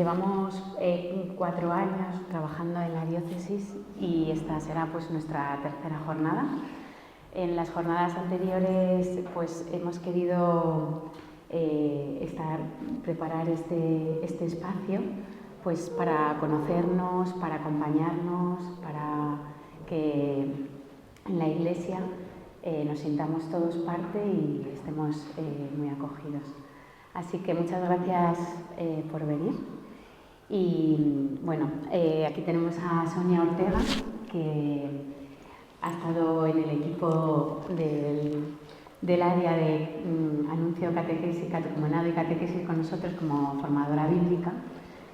llevamos 4 años trabajando en la diócesis y esta será pues nuestra tercera jornada. En las jornadas anteriores pues hemos querido preparar este espacio pues para conocernos, para acompañarnos, para que en la Iglesia nos sintamos todos parte y estemos muy acogidos. Así que muchas gracias por venir. Y bueno, aquí tenemos a Sonia Ortega, que ha estado en el equipo del área de anuncio, catequesis, catecumenado y catequesis con nosotros como formadora bíblica,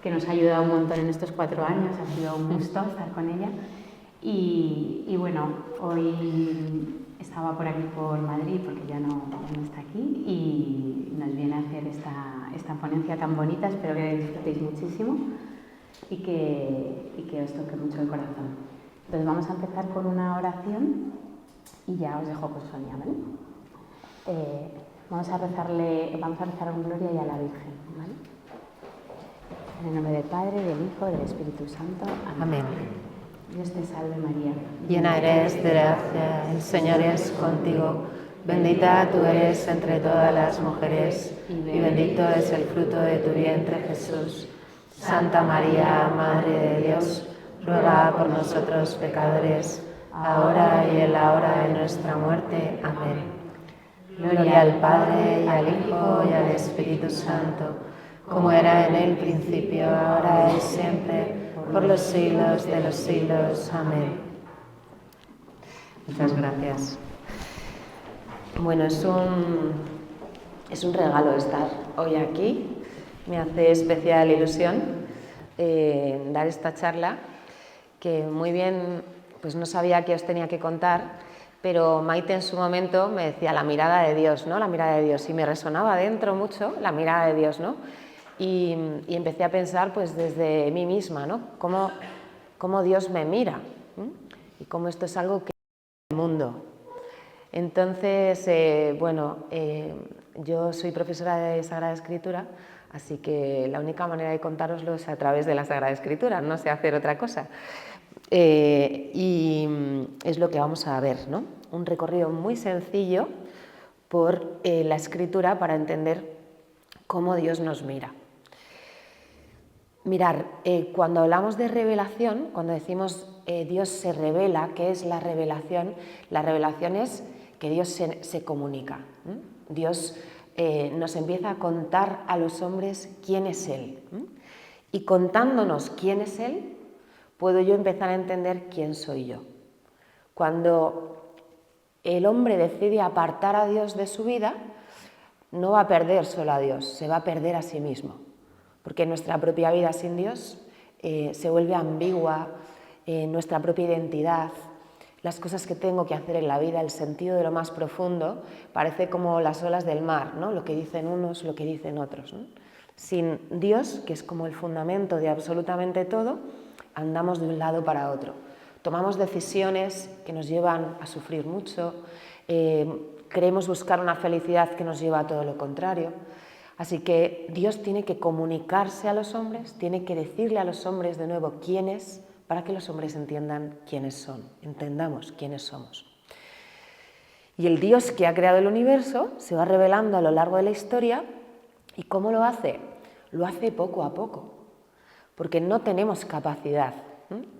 que nos ha ayudado un montón en estos 4 años, ha sido un gusto estar con ella. Y bueno, hoy estaba por aquí por Madrid porque ya no está aquí y nos viene a hacer esta ponencia tan bonita. Espero que disfrutéis muchísimo y que os toque mucho el corazón. Entonces vamos a empezar con una oración y ya os dejo con Sonia, ¿vale? Vamos a rezar a Gloria y a la Virgen, ¿vale? En el nombre del Padre, del Hijo y del Espíritu Santo. Amén. Dios te salve María. Llena eres de gracia, el Señor es contigo. Bendita tú eres entre todas las mujeres y bendito es el fruto de tu vientre, Jesús. Santa María, Madre de Dios, ruega por nosotros pecadores, ahora y en la hora de nuestra muerte. Amén. Gloria al Padre, y al Hijo, y al Espíritu Santo, como era en el principio, ahora y siempre, por los siglos de los siglos. Amén. Muchas gracias. Bueno, es un regalo estar hoy aquí. Me hace especial ilusión dar esta charla, que muy bien pues no sabía qué os tenía que contar, pero Maite en su momento me decía la mirada de Dios, ¿no? La mirada de Dios, y me resonaba dentro mucho la mirada de Dios, ¿no? Y empecé a pensar pues desde mí misma, ¿no? Cómo Dios me mira, ¿eh? Y cómo esto es algo que el mundo. Entonces, yo soy profesora de Sagrada Escritura, así que la única manera de contároslo es a través de la Sagrada Escritura, no sé hacer otra cosa. Y es lo que vamos a ver, ¿no? Un recorrido muy sencillo por la Escritura para entender cómo Dios nos mira. Mirar, cuando hablamos de revelación, cuando decimos Dios se revela, ¿qué es la revelación? La revelación es que Dios se comunica. Dios nos empieza a contar a los hombres quién es Él. Y contándonos quién es Él, puedo yo empezar a entender quién soy yo. Cuando el hombre decide apartar a Dios de su vida, no va a perder solo a Dios, se va a perder a sí mismo. Porque nuestra propia vida sin Dios se vuelve ambigua, nuestra propia identidad, las cosas que tengo que hacer en la vida, el sentido de lo más profundo, parece como las olas del mar, ¿no? Lo que dicen unos, lo que dicen otros, ¿no? Sin Dios, que es como el fundamento de absolutamente todo, andamos de un lado para otro. Tomamos decisiones que nos llevan a sufrir mucho, queremos buscar una felicidad que nos lleva a todo lo contrario. Así que Dios tiene que comunicarse a los hombres, tiene que decirle a los hombres de nuevo quién es, para que los hombres entiendan quiénes son, entendamos quiénes somos. Y el Dios que ha creado el universo se va revelando a lo largo de la historia. ¿Y cómo lo hace? Lo hace poco a poco, porque no tenemos capacidad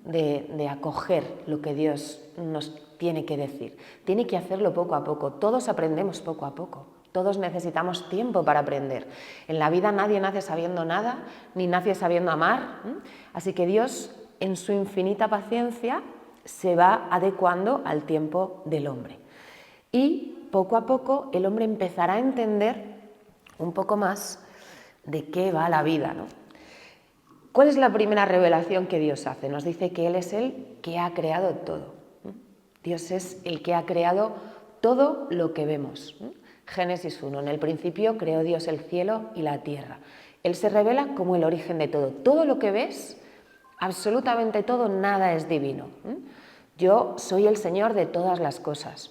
de acoger lo que Dios nos tiene que decir. Tiene que hacerlo poco a poco, todos aprendemos poco a poco. Todos necesitamos tiempo para aprender. En la vida nadie nace sabiendo nada, ni nace sabiendo amar. Así que Dios, en su infinita paciencia, se va adecuando al tiempo del hombre. Y poco a poco el hombre empezará a entender un poco más de qué va la vida, ¿no? ¿Cuál es la primera revelación que Dios hace? Nos dice que Él es el que ha creado todo. Dios es el que ha creado todo lo que vemos. Génesis 1. En el principio creó Dios el cielo y la tierra. Él se revela como el origen de todo. Todo lo que ves, absolutamente todo, nada es divino. Yo soy el Señor de todas las cosas.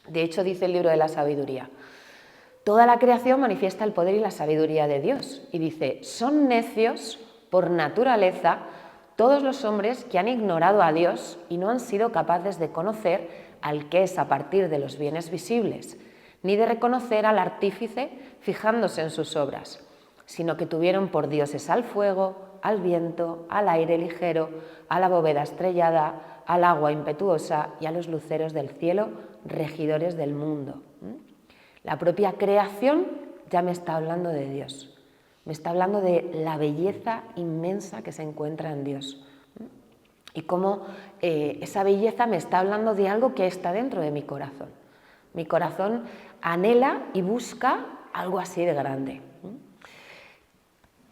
De hecho, dice el libro de la sabiduría, toda la creación manifiesta el poder y la sabiduría de Dios. Y dice, son necios por naturaleza, todos los hombres que han ignorado a Dios y no han sido capaces de conocer al que es a partir de los bienes visibles, ni de reconocer al artífice fijándose en sus obras, sino que tuvieron por dioses al fuego, al viento, al aire ligero, a la bóveda estrellada, al agua impetuosa y a los luceros del cielo, regidores del mundo. La propia creación ya me está hablando de Dios, me está hablando de la belleza inmensa que se encuentra en Dios. Y cómo esa belleza me está hablando de algo que está dentro de mi corazón. Mi corazón anhela y busca algo así de grande.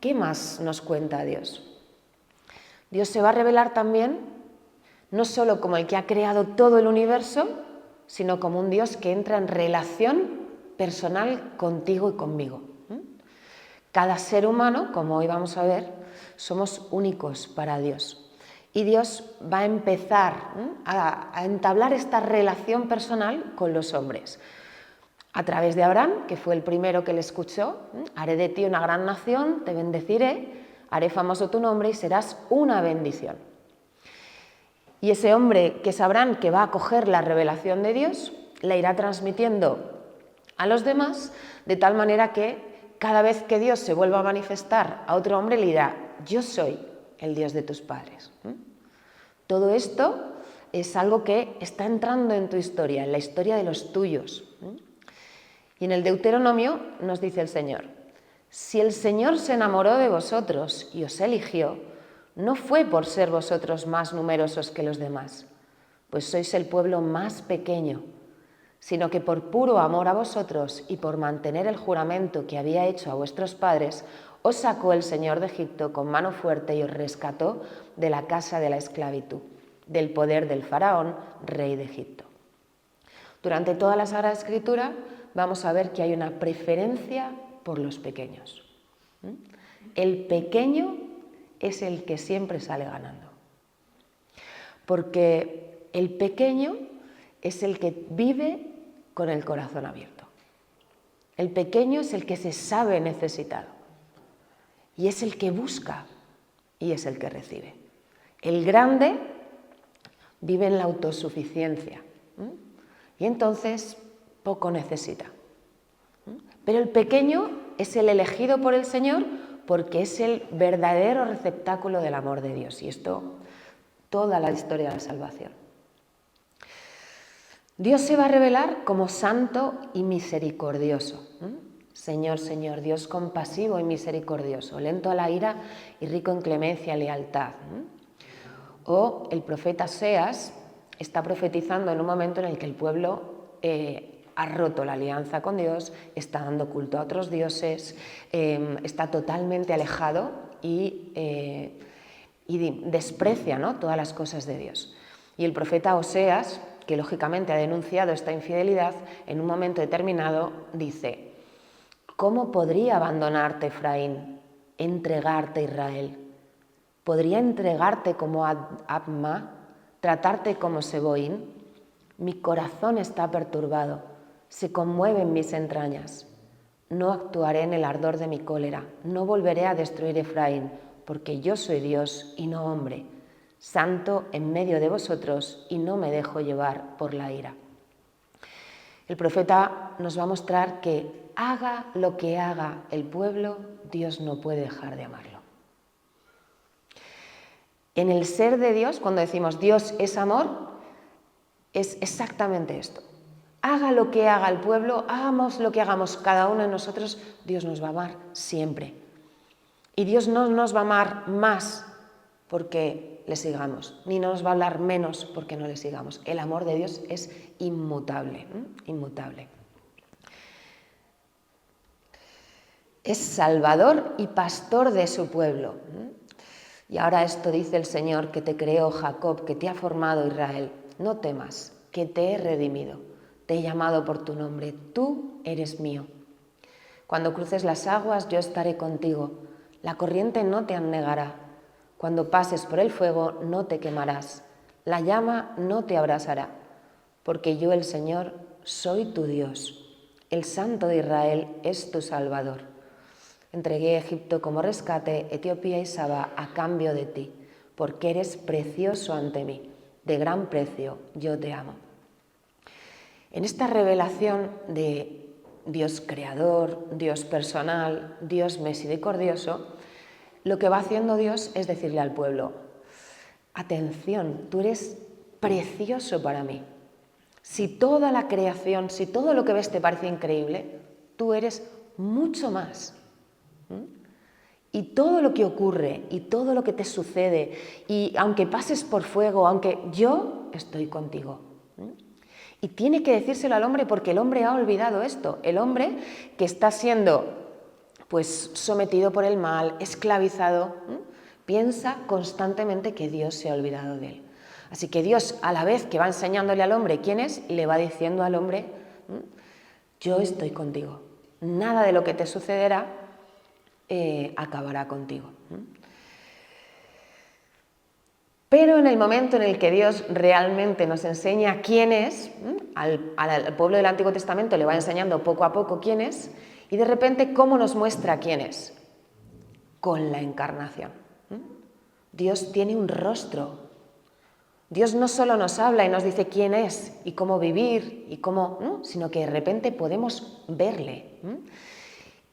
¿Qué más nos cuenta Dios? Dios se va a revelar también no solo como el que ha creado todo el universo, sino como un Dios que entra en relación personal contigo y conmigo. Cada ser humano, como hoy vamos a ver, somos únicos para Dios. Y Dios va a empezar a entablar esta relación personal con los hombres. A través de Abraham, que fue el primero que le escuchó, haré de ti una gran nación, te bendeciré, haré famoso tu nombre y serás una bendición. Y ese hombre que es Abraham, que va a coger la revelación de Dios, la irá transmitiendo a los demás, de tal manera que cada vez que Dios se vuelva a manifestar a otro hombre, le dirá, yo soy el Dios de tus padres. Todo esto es algo que está entrando en tu historia, en la historia de los tuyos. Y en el Deuteronomio nos dice el Señor, si el Señor se enamoró de vosotros y os eligió, no fue por ser vosotros más numerosos que los demás, pues sois el pueblo más pequeño, sino que por puro amor a vosotros y por mantener el juramento que había hecho a vuestros padres, os sacó el Señor de Egipto con mano fuerte y os rescató de la casa de la esclavitud, del poder del faraón, rey de Egipto. Durante toda la Sagrada Escritura vamos a ver que hay una preferencia por los pequeños. El pequeño es el que siempre sale ganando, porque el pequeño es el que vive con el corazón abierto. El pequeño es el que se sabe necesitado y es el que busca y es el que recibe. El grande vive en la autosuficiencia y entonces poco necesita. Pero el pequeño es el elegido por el Señor porque es el verdadero receptáculo del amor de Dios. Y esto, toda la historia de la salvación. Dios se va a revelar como santo y misericordioso. Señor, Señor, Dios compasivo y misericordioso, lento a la ira y rico en clemencia y lealtad. O el profeta Oseas está profetizando en un momento en el que el pueblo ha roto la alianza con Dios, está dando culto a otros dioses, está totalmente alejado y desprecia, ¿no?, todas las cosas de Dios. Y el profeta Oseas, que lógicamente ha denunciado esta infidelidad, en un momento determinado dice, ¿cómo podría abandonarte Efraín, entregarte Israel? ¿Podría entregarte como Adma, tratarte como Seboín? Mi corazón está perturbado, se conmueven mis entrañas. No actuaré en el ardor de mi cólera, no volveré a destruir Efraín, porque yo soy Dios y no hombre, santo en medio de vosotros y no me dejo llevar por la ira. El profeta nos va a mostrar que haga lo que haga el pueblo, Dios no puede dejar de amarlo. En el ser de Dios, cuando decimos Dios es amor, es exactamente esto. Haga lo que haga el pueblo, hagamos lo que hagamos cada uno de nosotros, Dios nos va a amar siempre. Y Dios no nos va a amar más porque le sigamos, ni nos va a hablar menos porque no le sigamos. El amor de Dios es inmutable, inmutable. Es salvador y pastor de su pueblo. Y ahora esto dice el Señor que te creó Jacob, que te ha formado Israel. No temas, que te he redimido, te he llamado por tu nombre, tú eres mío. Cuando cruces las aguas yo estaré contigo, la corriente no te anegará. Cuando pases por el fuego no te quemarás, la llama no te abrasará, porque yo el Señor soy tu Dios, el Santo de Israel es tu Salvador. Entregué Egipto como rescate, Etiopía y Saba a cambio de ti, porque eres precioso ante mí. De gran precio, yo te amo. En esta revelación de Dios creador, Dios personal, Dios misericordioso, lo que va haciendo Dios es decirle al pueblo: atención, tú eres precioso para mí. Si toda la creación, si todo lo que ves te parece increíble, tú eres mucho más. Y todo lo que ocurre y todo lo que te sucede, y aunque pases por fuego, aunque yo estoy contigo. Y tiene que decírselo al hombre porque el hombre ha olvidado esto. El hombre que está siendo pues sometido por el mal, esclavizado, piensa constantemente que Dios se ha olvidado de él. Así que Dios, a la vez que va enseñándole al hombre quién es, le va diciendo al hombre: yo estoy contigo. Nada de lo que te sucederá acabará contigo. Pero en el momento en el que Dios realmente nos enseña quién es, al pueblo del Antiguo Testamento le va enseñando poco a poco quién es, y de repente, ¿cómo nos muestra quién es? Con la encarnación. Dios tiene un rostro. Dios no solo nos habla y nos dice quién es y cómo vivir, y cómo, sino que de repente podemos verle.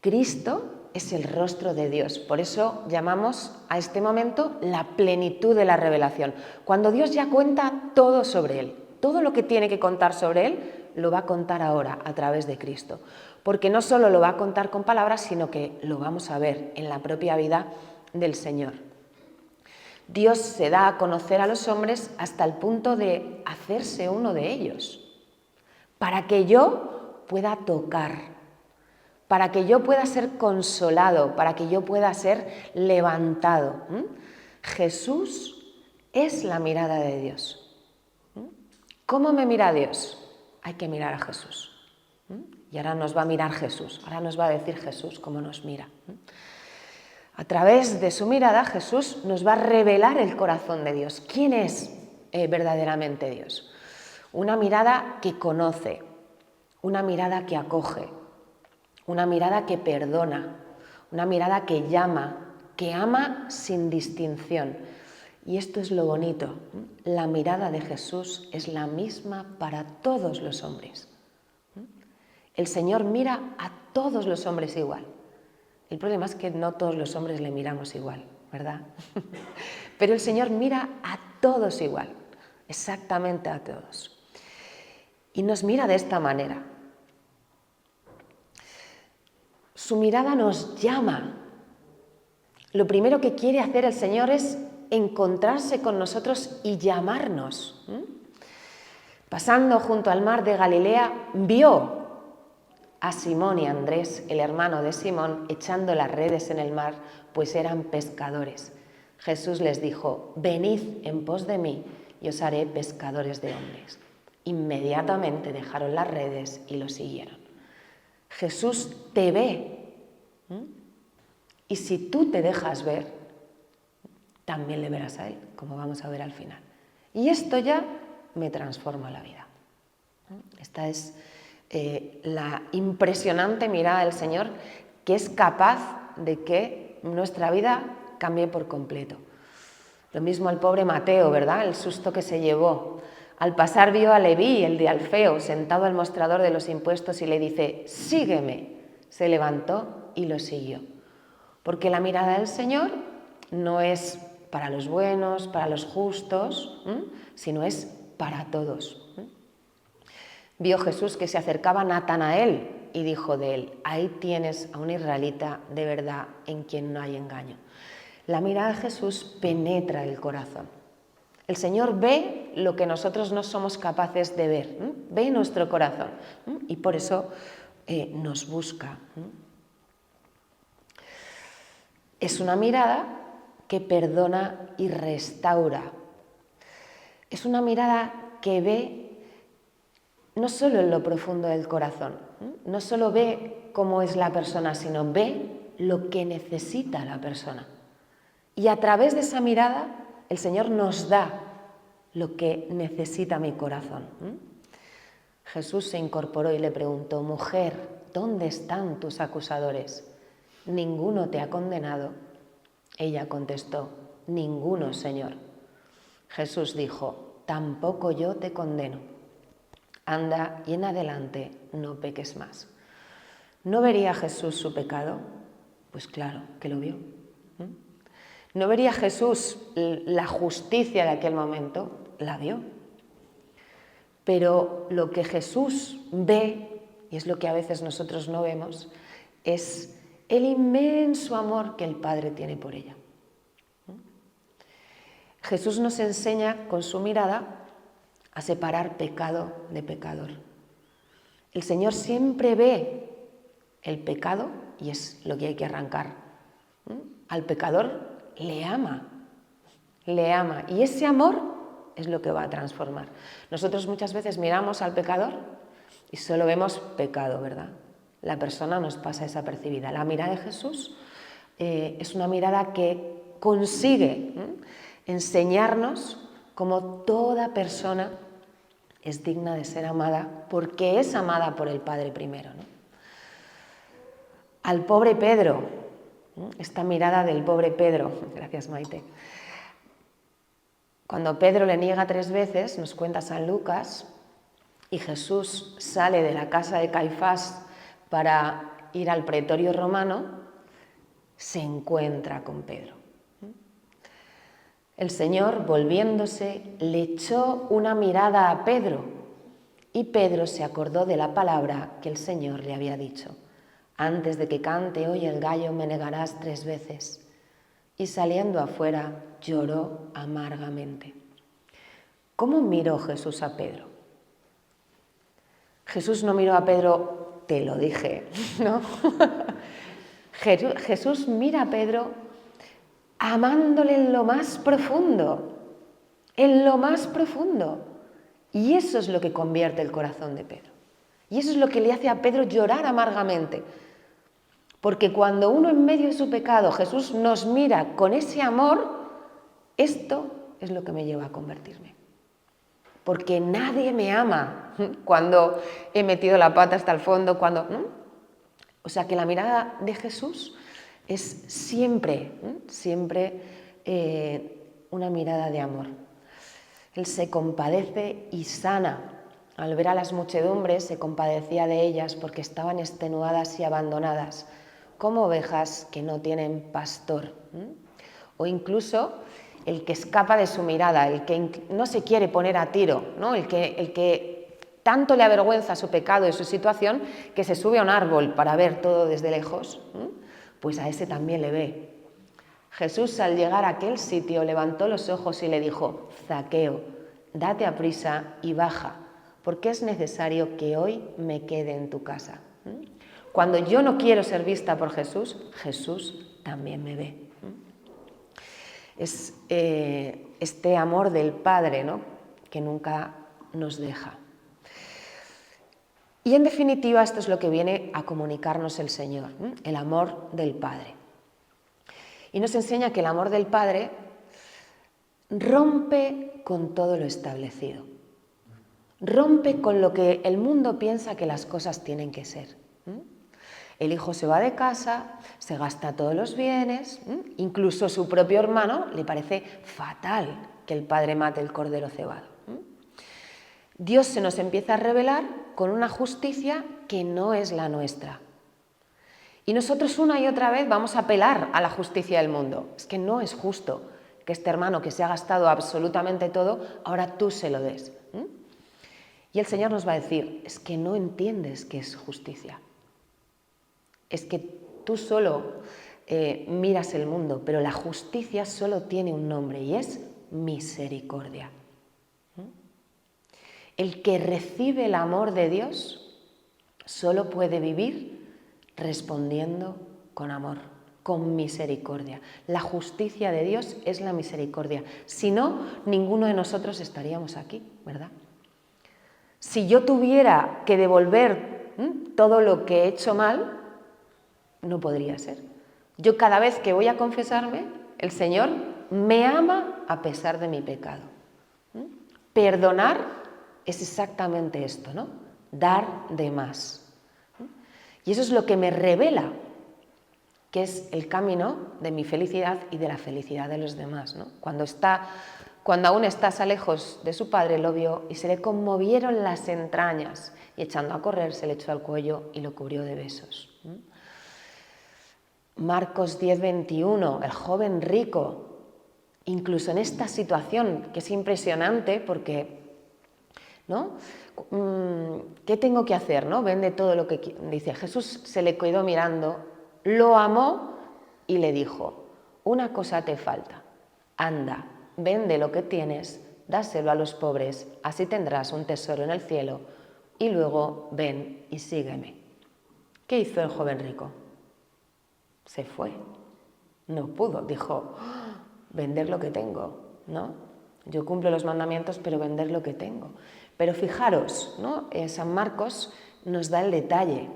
Cristo es el rostro de Dios. Por eso llamamos a este momento la plenitud de la revelación. Cuando Dios ya cuenta todo sobre Él, todo lo que tiene que contar sobre Él, lo va a contar ahora a través de Cristo. Porque no solo lo va a contar con palabras, sino que lo vamos a ver en la propia vida del Señor. Dios se da a conocer a los hombres hasta el punto de hacerse uno de ellos, para que yo pueda tocar, para que yo pueda ser consolado, para que yo pueda ser levantado. Jesús es la mirada de Dios. ¿Cómo me mira Dios? Hay que mirar a Jesús. Y ahora nos va a mirar Jesús, ahora nos va a decir Jesús cómo nos mira. A través de su mirada, Jesús nos va a revelar el corazón de Dios. ¿Quién es verdaderamente Dios? Una mirada que conoce, una mirada que acoge, una mirada que perdona, una mirada que llama, que ama sin distinción. Y esto es lo bonito, la mirada de Jesús es la misma para todos los hombres. El Señor mira a todos los hombres igual. El problema es que no todos los hombres le miramos igual, ¿verdad? Pero el Señor mira a todos igual, exactamente a todos. Y nos mira de esta manera. Su mirada nos llama. Lo primero que quiere hacer el Señor es encontrarse con nosotros y llamarnos. Pasando junto al mar de Galilea, vio a Simón y Andrés, el hermano de Simón, echando las redes en el mar, pues eran pescadores. Jesús les dijo: venid en pos de mí y os haré pescadores de hombres. Inmediatamente dejaron las redes y lo siguieron. Jesús te ve. Y si tú te dejas ver, también le verás a Él, como vamos a ver al final. Y esto ya me transforma la vida. Esta es la impresionante mirada del Señor, que es capaz de que nuestra vida cambie por completo. Lo mismo el pobre Mateo, ¿verdad? El susto que se llevó. Al pasar vio a Leví, el de Alfeo, sentado al mostrador de los impuestos y le dice: sígueme. Se levantó y lo siguió. Porque la mirada del Señor no es para los buenos, para los justos, sino es para todos. Vio Jesús que se acercaba Natanael y dijo de él: ahí tienes a un israelita de verdad en quien no hay engaño. La mirada de Jesús penetra el corazón. El Señor ve lo que nosotros no somos capaces de ver, ve nuestro corazón y por eso nos busca. Es una mirada que perdona y restaura. Es una mirada que ve no solo en lo profundo del corazón, no solo ve cómo es la persona, sino ve lo que necesita la persona. Y a través de esa mirada, el Señor nos da lo que necesita mi corazón. Jesús se incorporó y le preguntó: mujer, ¿dónde están tus acusadores? ¿ninguno te ha condenado? Ella contestó, ninguno, Señor. Jesús dijo, tampoco yo te condeno. Anda y en adelante no peques más. ¿No vería Jesús su pecado? Pues claro que lo vio. ¿No vería Jesús la justicia de aquel momento? La vio. Pero lo que Jesús ve, y es lo que a veces nosotros no vemos, es el inmenso amor que el Padre tiene por ella. Jesús nos enseña con su mirada a separar pecado de pecador. El Señor siempre ve el pecado y es lo que hay que arrancar. Al pecador le ama y ese amor es lo que va a transformar. Nosotros muchas veces miramos al pecador y solo vemos pecado, ¿verdad? La persona nos pasa desapercibida. La mirada de Jesús es una mirada que consigue enseñarnos cómo toda persona es digna de ser amada porque es amada por el Padre primero, ¿no? Al pobre Pedro, esta mirada del pobre Pedro, gracias Maite. Cuando Pedro le niega 3 veces, nos cuenta San Lucas, y Jesús sale de la casa de Caifás para ir al pretorio romano, se encuentra con Pedro. El Señor, volviéndose, le echó una mirada a Pedro y Pedro se acordó de la palabra que el Señor le había dicho. Antes de que cante hoy el gallo me negarás 3 veces. Y saliendo afuera lloró amargamente. ¿Cómo miró Jesús a Pedro? Jesús no miró a Pedro, te lo dije, ¿no? Jesús mira a Pedro amándole en lo más profundo, en lo más profundo. Y eso es lo que convierte el corazón de Pedro. Y eso es lo que le hace a Pedro llorar amargamente. Porque cuando uno en medio de su pecado, Jesús nos mira con ese amor, esto es lo que me lleva a convertirme. Porque nadie me ama cuando he metido la pata hasta el fondo, cuando... O sea que la mirada de Jesús es siempre una mirada de amor. Él se compadece y sana. Al ver a las muchedumbres se compadecía de ellas porque estaban extenuadas y abandonadas, como ovejas que no tienen pastor. O incluso el que escapa de su mirada, el que no se quiere poner a tiro, ¿no? el que tanto le avergüenza su pecado y su situación que se sube a un árbol para ver todo desde lejos, pues a ese también le ve. Jesús, al llegar a aquel sitio, levantó los ojos y le dijo: Zaqueo, date aprisa y baja, porque es necesario que hoy me quede en tu casa. Cuando yo no quiero ser vista por Jesús, Jesús también me ve. Es este amor del Padre, ¿no?, que nunca nos deja. Y en definitiva, esto es lo que viene a comunicarnos el Señor, el amor del Padre. Y nos enseña que el amor del Padre rompe con todo lo establecido. Rompe con lo que el mundo piensa que las cosas tienen que ser. El hijo se va de casa, se gasta todos los bienes, incluso su propio hermano le parece fatal que el padre mate el cordero cebado. Dios se nos empieza a revelar con una justicia que no es la nuestra. Y nosotros una y otra vez vamos a apelar a la justicia del mundo. Es que no es justo que este hermano que se ha gastado absolutamente todo, ahora tú se lo des. Y el Señor nos va a decir, es que no entiendes qué es justicia. Es que tú solo miras el mundo, pero la justicia solo tiene un nombre y es misericordia. El que recibe el amor de Dios solo puede vivir respondiendo con amor, con misericordia. La justicia de Dios es la misericordia. Si no, ninguno de nosotros estaríamos aquí, ¿verdad? Si yo tuviera que devolver todo lo que he hecho mal, no podría ser. Yo cada vez que voy a confesarme, el Señor me ama a pesar de mi pecado. Perdonar es exactamente esto, ¿no? Dar de más. Y eso es lo que me revela que es el camino de mi felicidad y de la felicidad de los demás, ¿no? Cuando aún está lejos de su padre, lo vio y se le conmovieron las entrañas, y echando a correr se le echó al cuello y lo cubrió de besos. Marcos 10:21, el joven rico, incluso en esta situación que es impresionante porque, ¿no? ¿Qué tengo que hacer? ¿No? Vende todo lo que dice. Jesús se le quedó mirando, lo amó y le dijo, una cosa te falta, anda, vende lo que tienes, dáselo a los pobres, así tendrás un tesoro en el cielo, y luego ven y sígueme. ¿Qué hizo el joven rico? Se fue, no pudo, dijo, vender lo que tengo, ¿no? Yo cumplo los mandamientos, pero vender lo que tengo. Pero fijaros, ¿no? San Marcos nos da el detalle.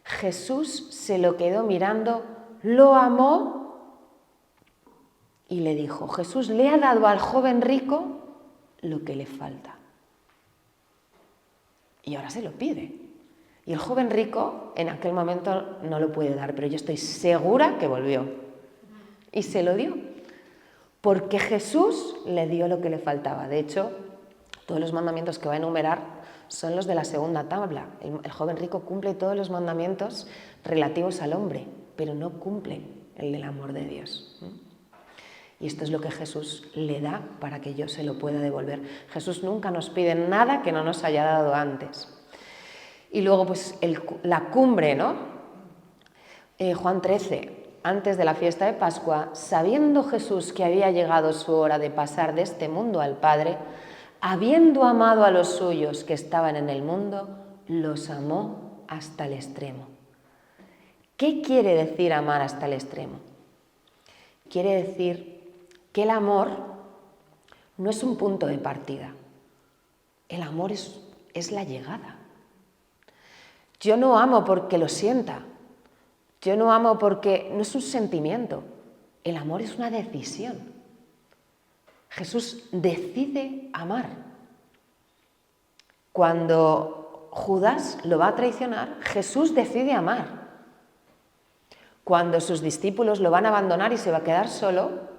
Jesús se lo quedó mirando, lo amó y le dijo, Jesús le ha dado al joven rico lo que le falta. Y ahora se lo pide. Y el joven rico en aquel momento no lo puede dar, pero yo estoy segura que volvió. Y se lo dio. Porque Jesús le dio lo que le faltaba. De hecho, todos los mandamientos que va a enumerar son los de la segunda tabla. El joven rico cumple todos los mandamientos relativos al hombre, pero no cumple el del amor de Dios. Y esto es lo que Jesús le da para que yo se lo pueda devolver. Jesús nunca nos pide nada que no nos haya dado antes. Y luego pues la cumbre, ¿no? Juan 13. Antes de la fiesta de Pascua, sabiendo Jesús que había llegado su hora de pasar de este mundo al Padre, habiendo amado a los suyos que estaban en el mundo, los amó hasta el extremo. ¿Qué quiere decir amar hasta el extremo? Quiere decir que el amor no es un punto de partida. El amor es la llegada. Yo no amo porque lo sienta. Yo no amo porque no es un sentimiento. El amor es una decisión. Jesús decide amar. Cuando Judas lo va a traicionar, Jesús decide amar. Cuando sus discípulos lo van a abandonar y se va a quedar solo,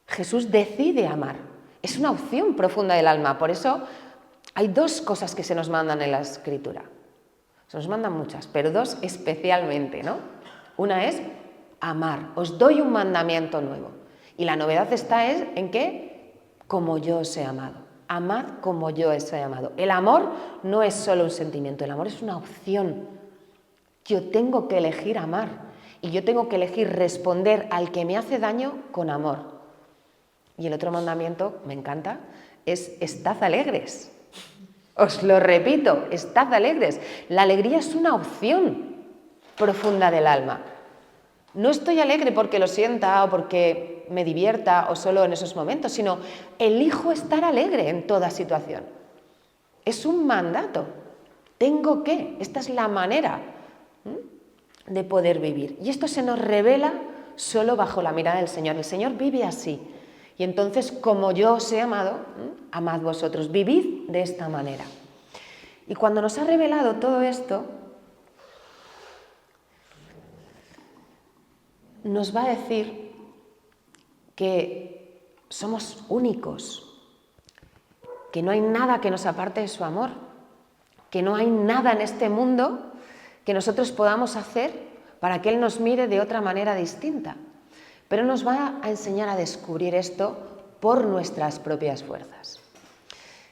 Jesús decide amar. Es una opción profunda del alma. Por eso hay dos cosas que se nos mandan en la Escritura. Se nos mandan muchas, pero dos especialmente, ¿no? Una es amar. Os doy un mandamiento nuevo. Y la novedad está en que, como yo os he amado. Amad como yo os he amado. El amor no es solo un sentimiento, el amor es una opción. Yo tengo que elegir amar. Y yo tengo que elegir responder al que me hace daño con amor. Y el otro mandamiento, me encanta, es estad alegres. Os lo repito, estad alegres. La alegría es una opción profunda del alma. No estoy alegre porque lo sienta o porque me divierta o solo en esos momentos, sino elijo estar alegre en toda situación. Es un mandato. Tengo que. Esta es la manera de poder vivir. Y esto se nos revela solo bajo la mirada del Señor. El Señor vive así. Y entonces, como yo os he amado, amad vosotros, vivid de esta manera. Y cuando nos ha revelado todo esto, nos va a decir que somos únicos, que no hay nada que nos aparte de su amor, que no hay nada en este mundo que nosotros podamos hacer para que Él nos mire de otra manera distinta. Pero nos va a enseñar a descubrir esto por nuestras propias fuerzas.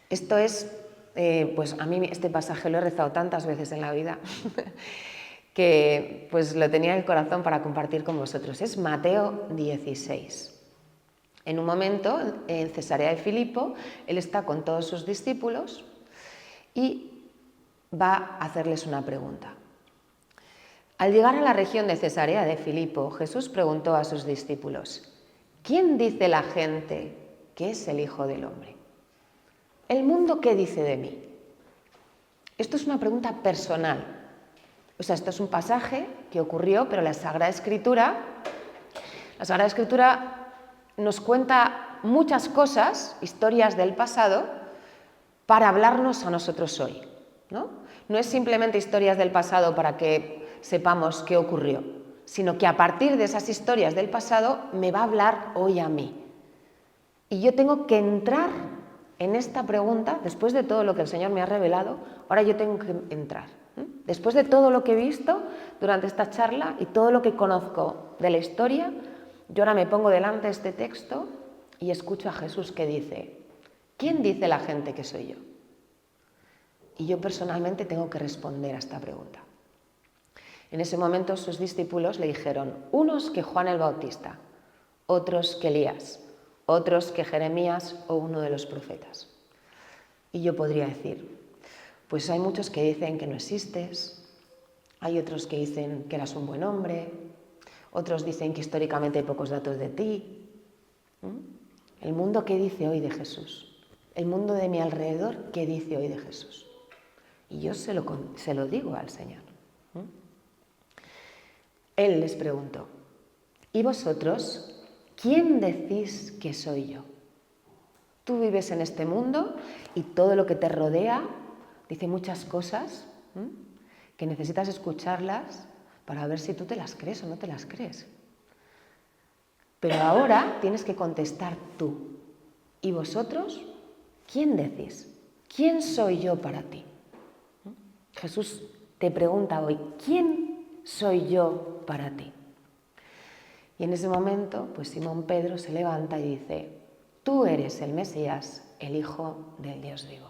Esto es, pues a mí este pasaje lo he rezado tantas veces en la vida que pues lo tenía en el corazón para compartir con vosotros. Es Mateo 16. En un momento, en Cesarea de Filipo, Él está con todos sus discípulos y va a hacerles una pregunta. Al llegar a la región de Cesarea de Filipo, Jesús preguntó a sus discípulos, ¿quién dice la gente que es el Hijo del Hombre? ¿El mundo qué dice de mí? Esto es una pregunta personal. O sea, esto es un pasaje que ocurrió, pero la Sagrada Escritura nos cuenta muchas cosas, historias del pasado, para hablarnos a nosotros hoy, ¿no? No es simplemente historias del pasado para que sepamos qué ocurrió, sino que a partir de esas historias del pasado me va a hablar hoy a mí. Y yo tengo que entrar en esta pregunta, después de todo lo que el Señor me ha revelado, ahora yo tengo que entrar. Después de todo lo que he visto durante esta charla y todo lo que conozco de la historia, yo ahora me pongo delante de este texto y escucho a Jesús que dice, ¿quién dice la gente que soy yo? Y yo personalmente tengo que responder a esta pregunta. En ese momento sus discípulos le dijeron, unos que Juan el Bautista, otros que Elías, otros que Jeremías o uno de los profetas. Y yo podría decir, pues hay muchos que dicen que no existes, hay otros que dicen que eras un buen hombre, otros dicen que históricamente hay pocos datos de ti. El mundo, ¿qué dice hoy de Jesús? El mundo de mi alrededor, ¿qué dice hoy de Jesús? Y yo se lo digo al Señor. Él les preguntó, ¿y vosotros quién decís que soy yo? Tú vives en este mundo y todo lo que te rodea dice muchas cosas que necesitas escucharlas para ver si tú te las crees o no te las crees. Pero ahora tienes que contestar tú. ¿Y vosotros quién decís? ¿Quién soy yo para ti? Jesús te pregunta hoy, ¿quién soy yo para ti? Y en ese momento, pues Simón Pedro se levanta y dice, tú eres el Mesías, el Hijo del Dios vivo.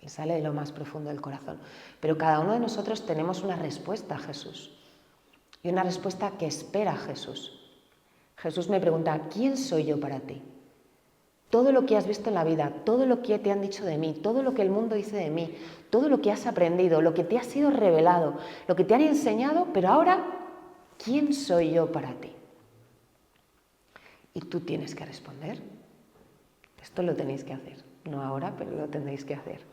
Y sale de lo más profundo del corazón. Pero cada uno de nosotros tenemos una respuesta a Jesús. Y una respuesta que espera a Jesús. Jesús me pregunta, ¿quién soy yo para ti? Todo lo que has visto en la vida, todo lo que te han dicho de mí, todo lo que el mundo dice de mí, todo lo que has aprendido, lo que te ha sido revelado, lo que te han enseñado, pero ahora, ¿quién soy yo para ti? Y tú tienes que responder. Esto lo tenéis que hacer. No ahora, pero lo tendréis que hacer.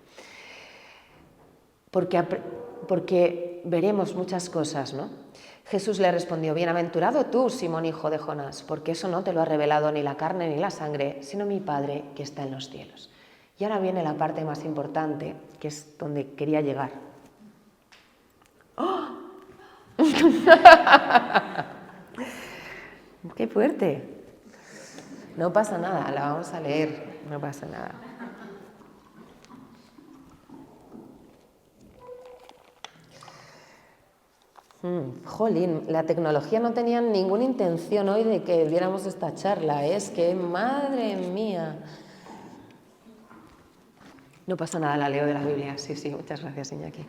Porque veremos muchas cosas, ¿no? Jesús le respondió, bienaventurado tú, Simón, hijo de Jonás, porque eso no te lo ha revelado ni la carne ni la sangre, sino mi Padre que está en los cielos. Y ahora viene la parte más importante, que es donde quería llegar. ¡Oh! ¡Qué fuerte! No pasa nada, la vamos a leer, no pasa nada. Jolín, la tecnología no tenía ninguna intención hoy de que viéramos esta charla, es que, madre mía. No pasa nada, la leo de la Biblia, sí, muchas gracias, Iñaki.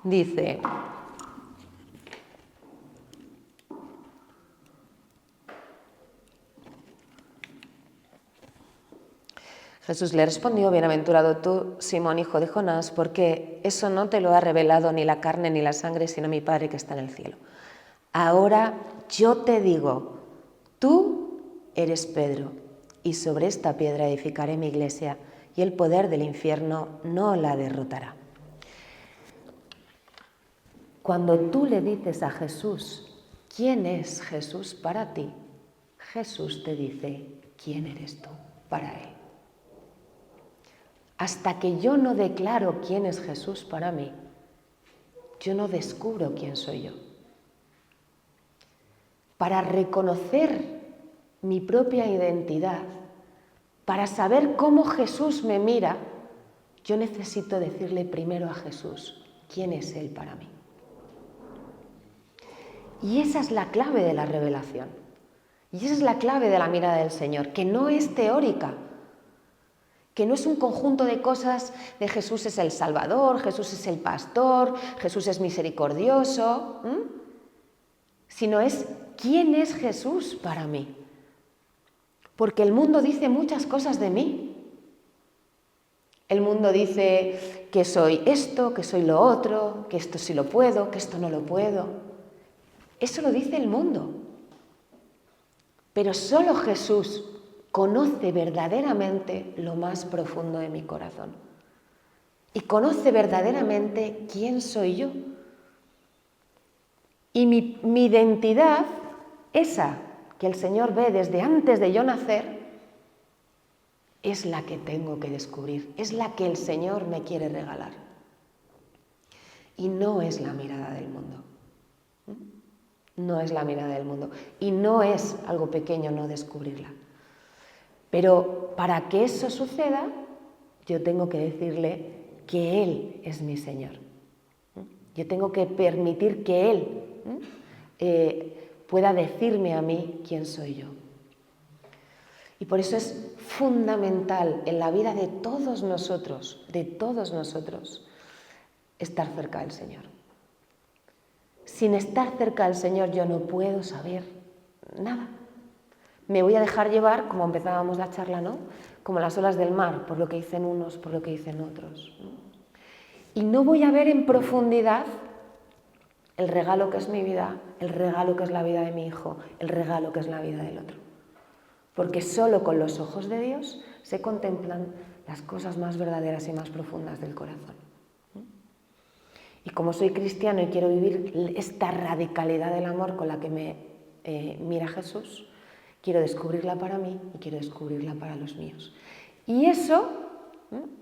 Dice, Jesús le respondió, bienaventurado tú, Simón, hijo de Jonás, porque eso no te lo ha revelado ni la carne ni la sangre, sino mi Padre que está en el cielo. Ahora yo te digo, tú eres Pedro, y sobre esta piedra edificaré mi iglesia, y el poder del infierno no la derrotará. Cuando tú le dices a Jesús, ¿quién es Jesús para ti? Jesús te dice, ¿quién eres tú para Él? Hasta que yo no declaro quién es Jesús para mí, yo no descubro quién soy yo. Para reconocer mi propia identidad, para saber cómo Jesús me mira, yo necesito decirle primero a Jesús, ¿quién es Él para mí? Y esa es la clave de la revelación. Y esa es la clave de la mirada del Señor, que no es teórica, que no es un conjunto de cosas de Jesús es el Salvador, Jesús es el pastor, Jesús es misericordioso, sino es ¿quién es Jesús para mí? Porque el mundo dice muchas cosas de mí. El mundo dice que soy esto, que soy lo otro, que esto sí lo puedo, que esto no lo puedo. Eso lo dice el mundo. Pero solo Jesús conoce verdaderamente lo más profundo de mi corazón. Y conoce verdaderamente quién soy yo. Y mi identidad, esa que el Señor ve desde antes de yo nacer, es la que tengo que descubrir, es la que el Señor me quiere regalar. Y no es la mirada del mundo. no es la mirada del mundo. Y no es algo pequeño no descubrirla. Pero para que eso suceda, yo tengo que decirle que Él es mi Señor. Yo tengo que permitir que Él pueda decirme a mí quién soy yo. Y por eso es fundamental en la vida de todos nosotros, estar cerca del Señor. Sin estar cerca del Señor yo no puedo saber nada. Me voy a dejar llevar, como empezábamos la charla, ¿no? Como las olas del mar, por lo que dicen unos, por lo que dicen otros, ¿no? Y no voy a ver en profundidad el regalo que es mi vida, el regalo que es la vida de mi hijo, el regalo que es la vida del otro. Porque solo con los ojos de Dios se contemplan las cosas más verdaderas y más profundas del corazón. Y como soy cristiano y quiero vivir esta radicalidad del amor con la que me mira Jesús, quiero descubrirla para mí y quiero descubrirla para los míos. Y eso,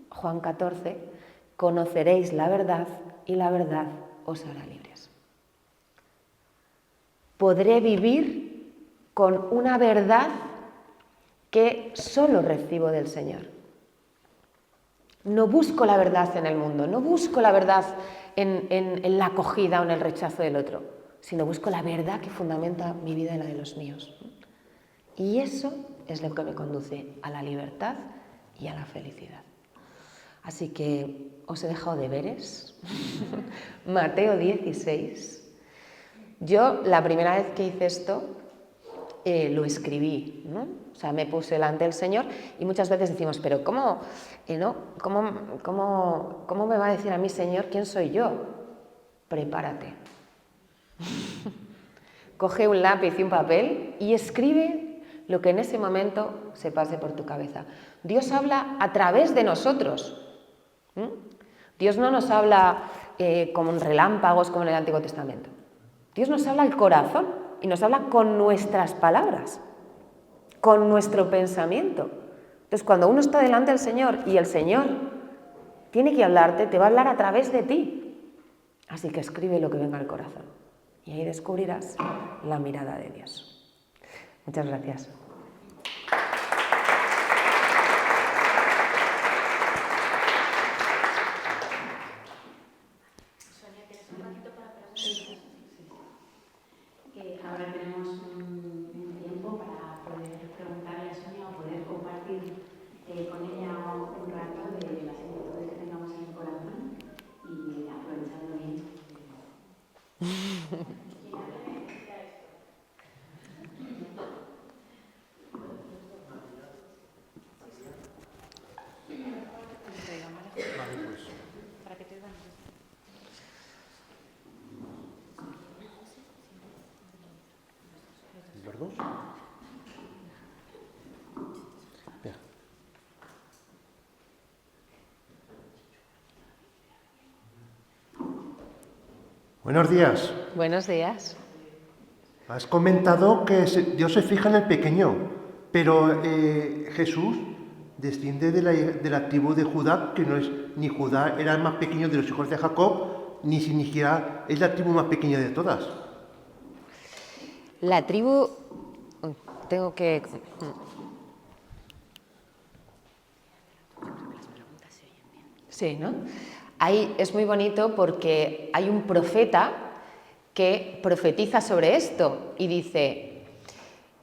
Juan 14, conoceréis la verdad y la verdad os hará libres. Podré vivir con una verdad que solo recibo del Señor. No busco la verdad en el mundo, no busco la verdad en la acogida o en el rechazo del otro, sino busco la verdad que fundamenta mi vida y la de los míos. Y eso es lo que me conduce a la libertad y a la felicidad. Así que os he dejado deberes. Mateo 16. Yo la primera vez que hice esto lo escribí, ¿no? O sea, me puse delante del Señor y muchas veces decimos, pero ¿cómo me va a decir a mí, Señor, quién soy yo? Prepárate. Coge un lápiz y un papel y escribe lo que en ese momento se pase por tu cabeza. Dios habla a través de nosotros. Dios no nos habla como en relámpagos, como en el Antiguo Testamento. Dios nos habla al corazón y nos habla con nuestras palabras, con nuestro pensamiento. Entonces, cuando uno está delante del Señor y el Señor tiene que hablarte, te va a hablar a través de ti. Así que escribe lo que venga al corazón y ahí descubrirás la mirada de Dios. Muchas gracias. Ahora tenemos un tiempo para poder preguntarle a Sonia o poder compartir con ella un rato de las inquietudes que tengamos en el corazón y aprovechando bien. ¿Los dos? Bien. Buenos días. Buenos días. Has comentado que Dios se fija en el pequeño, pero Jesús desciende de la tribu de Judá, que no es ni Judá era el más pequeño de los hijos de Jacob, ni siquiera es la tribu más pequeña de todas. La tribu... Tengo que... Sí, ¿no? Ahí es muy bonito porque hay un profeta que profetiza sobre esto y dice: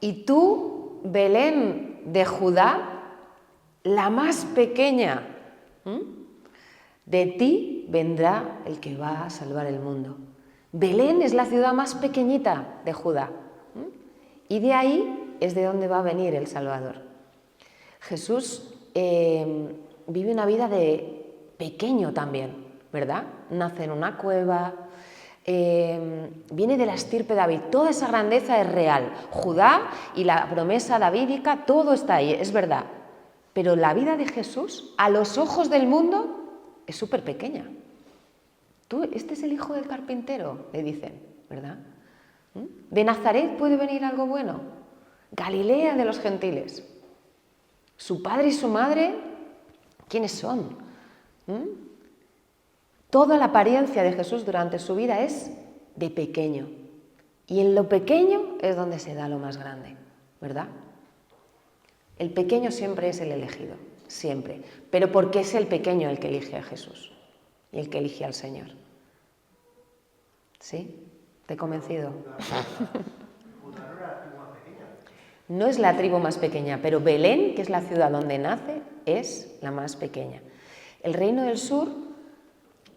y tú, Belén de Judá, la más pequeña, de ti vendrá el que va a salvar el mundo. Belén es la ciudad más pequeñita de Judá. Y de ahí es de donde va a venir el Salvador. Jesús vive una vida de pequeño también, ¿verdad? Nace en una cueva, viene de la estirpe de David. Toda esa grandeza es real. Judá y la promesa davídica, todo está ahí, es verdad. Pero la vida de Jesús, a los ojos del mundo, es súper pequeña. Este es el hijo del carpintero, le dicen, ¿verdad? ¿De Nazaret puede venir algo bueno? Galilea de los gentiles. Su padre y su madre, ¿quiénes son? Toda la apariencia de Jesús durante su vida es de pequeño. Y en lo pequeño es donde se da lo más grande, ¿verdad? El pequeño siempre es el elegido, siempre. Pero porque es el pequeño el que elige a Jesús y el que elige al Señor. ¿Sí? ¿Te he convencido? No es la tribu más pequeña, pero Belén, que es la ciudad donde nace, es la más pequeña. El reino del sur,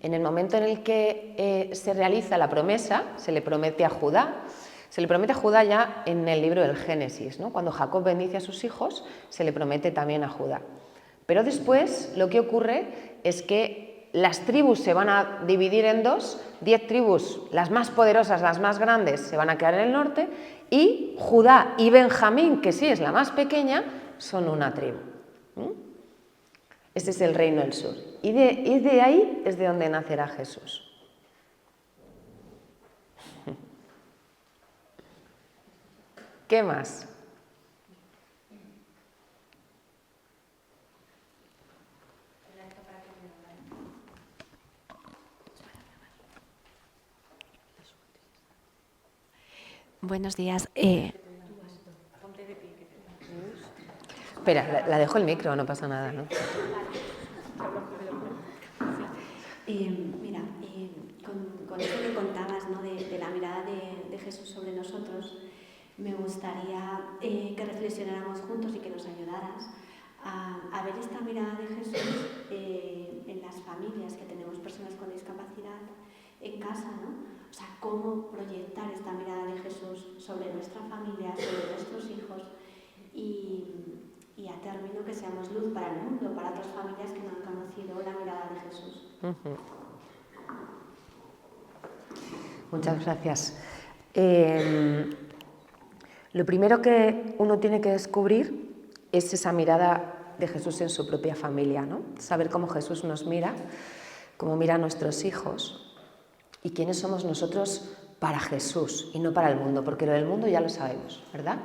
en el momento en el que se realiza la promesa, se le promete a Judá. Se le promete a Judá ya en el libro del Génesis, ¿no? Cuando Jacob bendice a sus hijos, se le promete también a Judá. Pero después lo que ocurre es que las tribus se van a dividir en dos, 10 tribus, las más poderosas, las más grandes, se van a quedar en el norte, y Judá y Benjamín, que sí es la más pequeña, son una tribu. Ese es el reino del sur. Y de ahí es de donde nacerá Jesús. ¿Qué más? Buenos días. Espera, la dejo el micro, no pasa nada, ¿no? Mira, con esto que contabas, ¿no? de la mirada de Jesús sobre nosotros, me gustaría que reflexionáramos juntos y que nos ayudaras a ver esta mirada de Jesús en las familias que tenemos personas con discapacidad en casa, ¿no? O sea, cómo proyectar esta mirada de Jesús sobre nuestra familia, sobre nuestros hijos y a término que seamos luz para el mundo, para otras familias que no han conocido la mirada de Jesús. Muchas gracias. Lo primero que uno tiene que descubrir es esa mirada de Jesús en su propia familia, ¿no? Saber cómo Jesús nos mira, cómo mira a nuestros hijos y quiénes somos nosotros para Jesús y no para el mundo, porque lo del mundo ya lo sabemos, ¿verdad?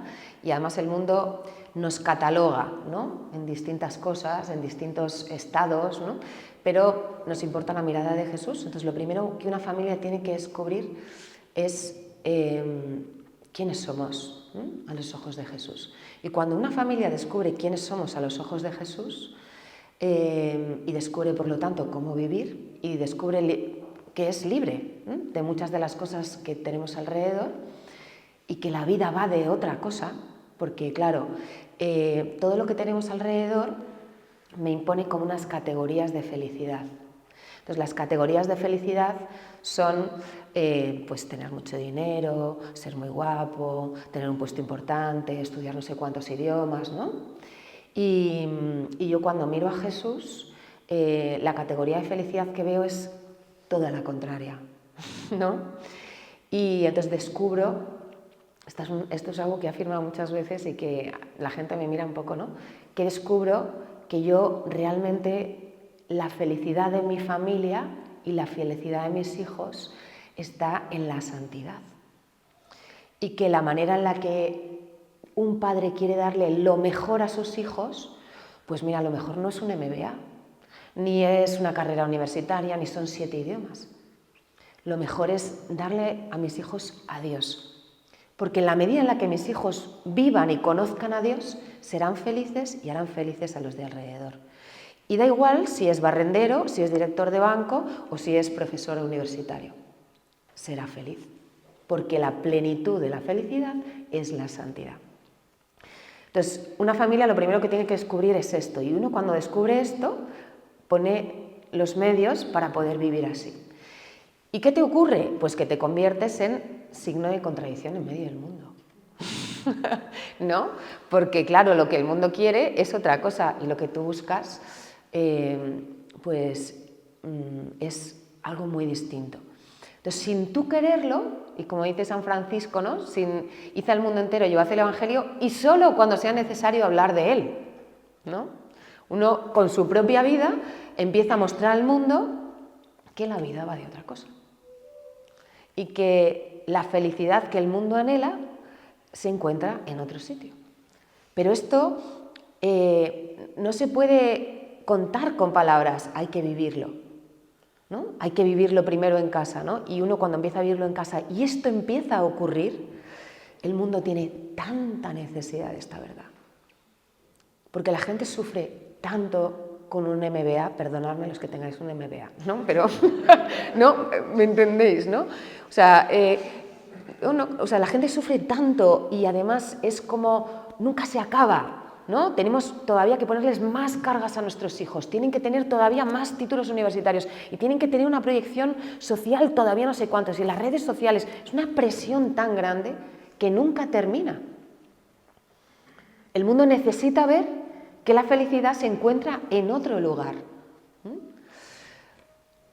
Y además el mundo nos cataloga, ¿no? En distintas cosas, en distintos estados, ¿no? Pero nos importa la mirada de Jesús. Entonces lo primero que una familia tiene que descubrir es quiénes somos, ¿no? A los ojos de Jesús. Y cuando una familia descubre quiénes somos a los ojos de Jesús y descubre por lo tanto cómo vivir y descubre que es libre de muchas de las cosas que tenemos alrededor y que la vida va de otra cosa, porque claro, todo lo que tenemos alrededor me impone como unas categorías de felicidad. Entonces las categorías de felicidad son pues tener mucho dinero, ser muy guapo, tener un puesto importante, estudiar no sé cuántos idiomas, ¿no? Y yo cuando miro a Jesús, la categoría de felicidad que veo es toda la contraria, ¿no? Y entonces descubro, esto es algo que he afirmado muchas veces y que la gente me mira un poco, ¿no? Que descubro que yo realmente la felicidad de mi familia y la felicidad de mis hijos está en la santidad. Y que la manera en la que un padre quiere darle lo mejor a sus hijos, pues mira, a lo mejor no es un MBA, ni es una carrera universitaria, ni son 7 idiomas. Lo mejor es darle a mis hijos a Dios. Porque en la medida en la que mis hijos vivan y conozcan a Dios, serán felices y harán felices a los de alrededor. Y da igual si es barrendero, si es director de banco o si es profesor universitario. Será feliz. Porque la plenitud de la felicidad es la santidad. Entonces, una familia lo primero que tiene que descubrir es esto. Y uno cuando descubre esto, pone los medios para poder vivir así. ¿Y qué te ocurre? Pues que te conviertes en signo de contradicción en medio del mundo. ¿No? Porque claro, lo que el mundo quiere es otra cosa y lo que tú buscas es algo muy distinto. Entonces, sin tú quererlo, y como dice San Francisco, ¿no? Hice al mundo entero, yo hace el Evangelio y solo cuando sea necesario hablar de él, ¿no? Uno con su propia vida empieza a mostrar al mundo que la vida va de otra cosa y que la felicidad que el mundo anhela se encuentra en otro sitio. Pero esto no se puede contar con palabras, hay que vivirlo. ¿no? Hay que vivirlo primero en casa, ¿no? Y uno cuando empieza a vivirlo en casa y esto empieza a ocurrir, el mundo tiene tanta necesidad de esta verdad. Porque la gente sufre tanto con un MBA, perdonadme los que tengáis un MBA, ¿no? Pero, ¿no? ¿Me entendéis, no? O sea, la gente sufre tanto y además es como nunca se acaba, ¿no? Tenemos todavía que ponerles más cargas a nuestros hijos, tienen que tener todavía más títulos universitarios y tienen que tener una proyección social todavía no sé cuántos. Y las redes sociales es una presión tan grande que nunca termina. El mundo necesita ver que la felicidad se encuentra en otro lugar.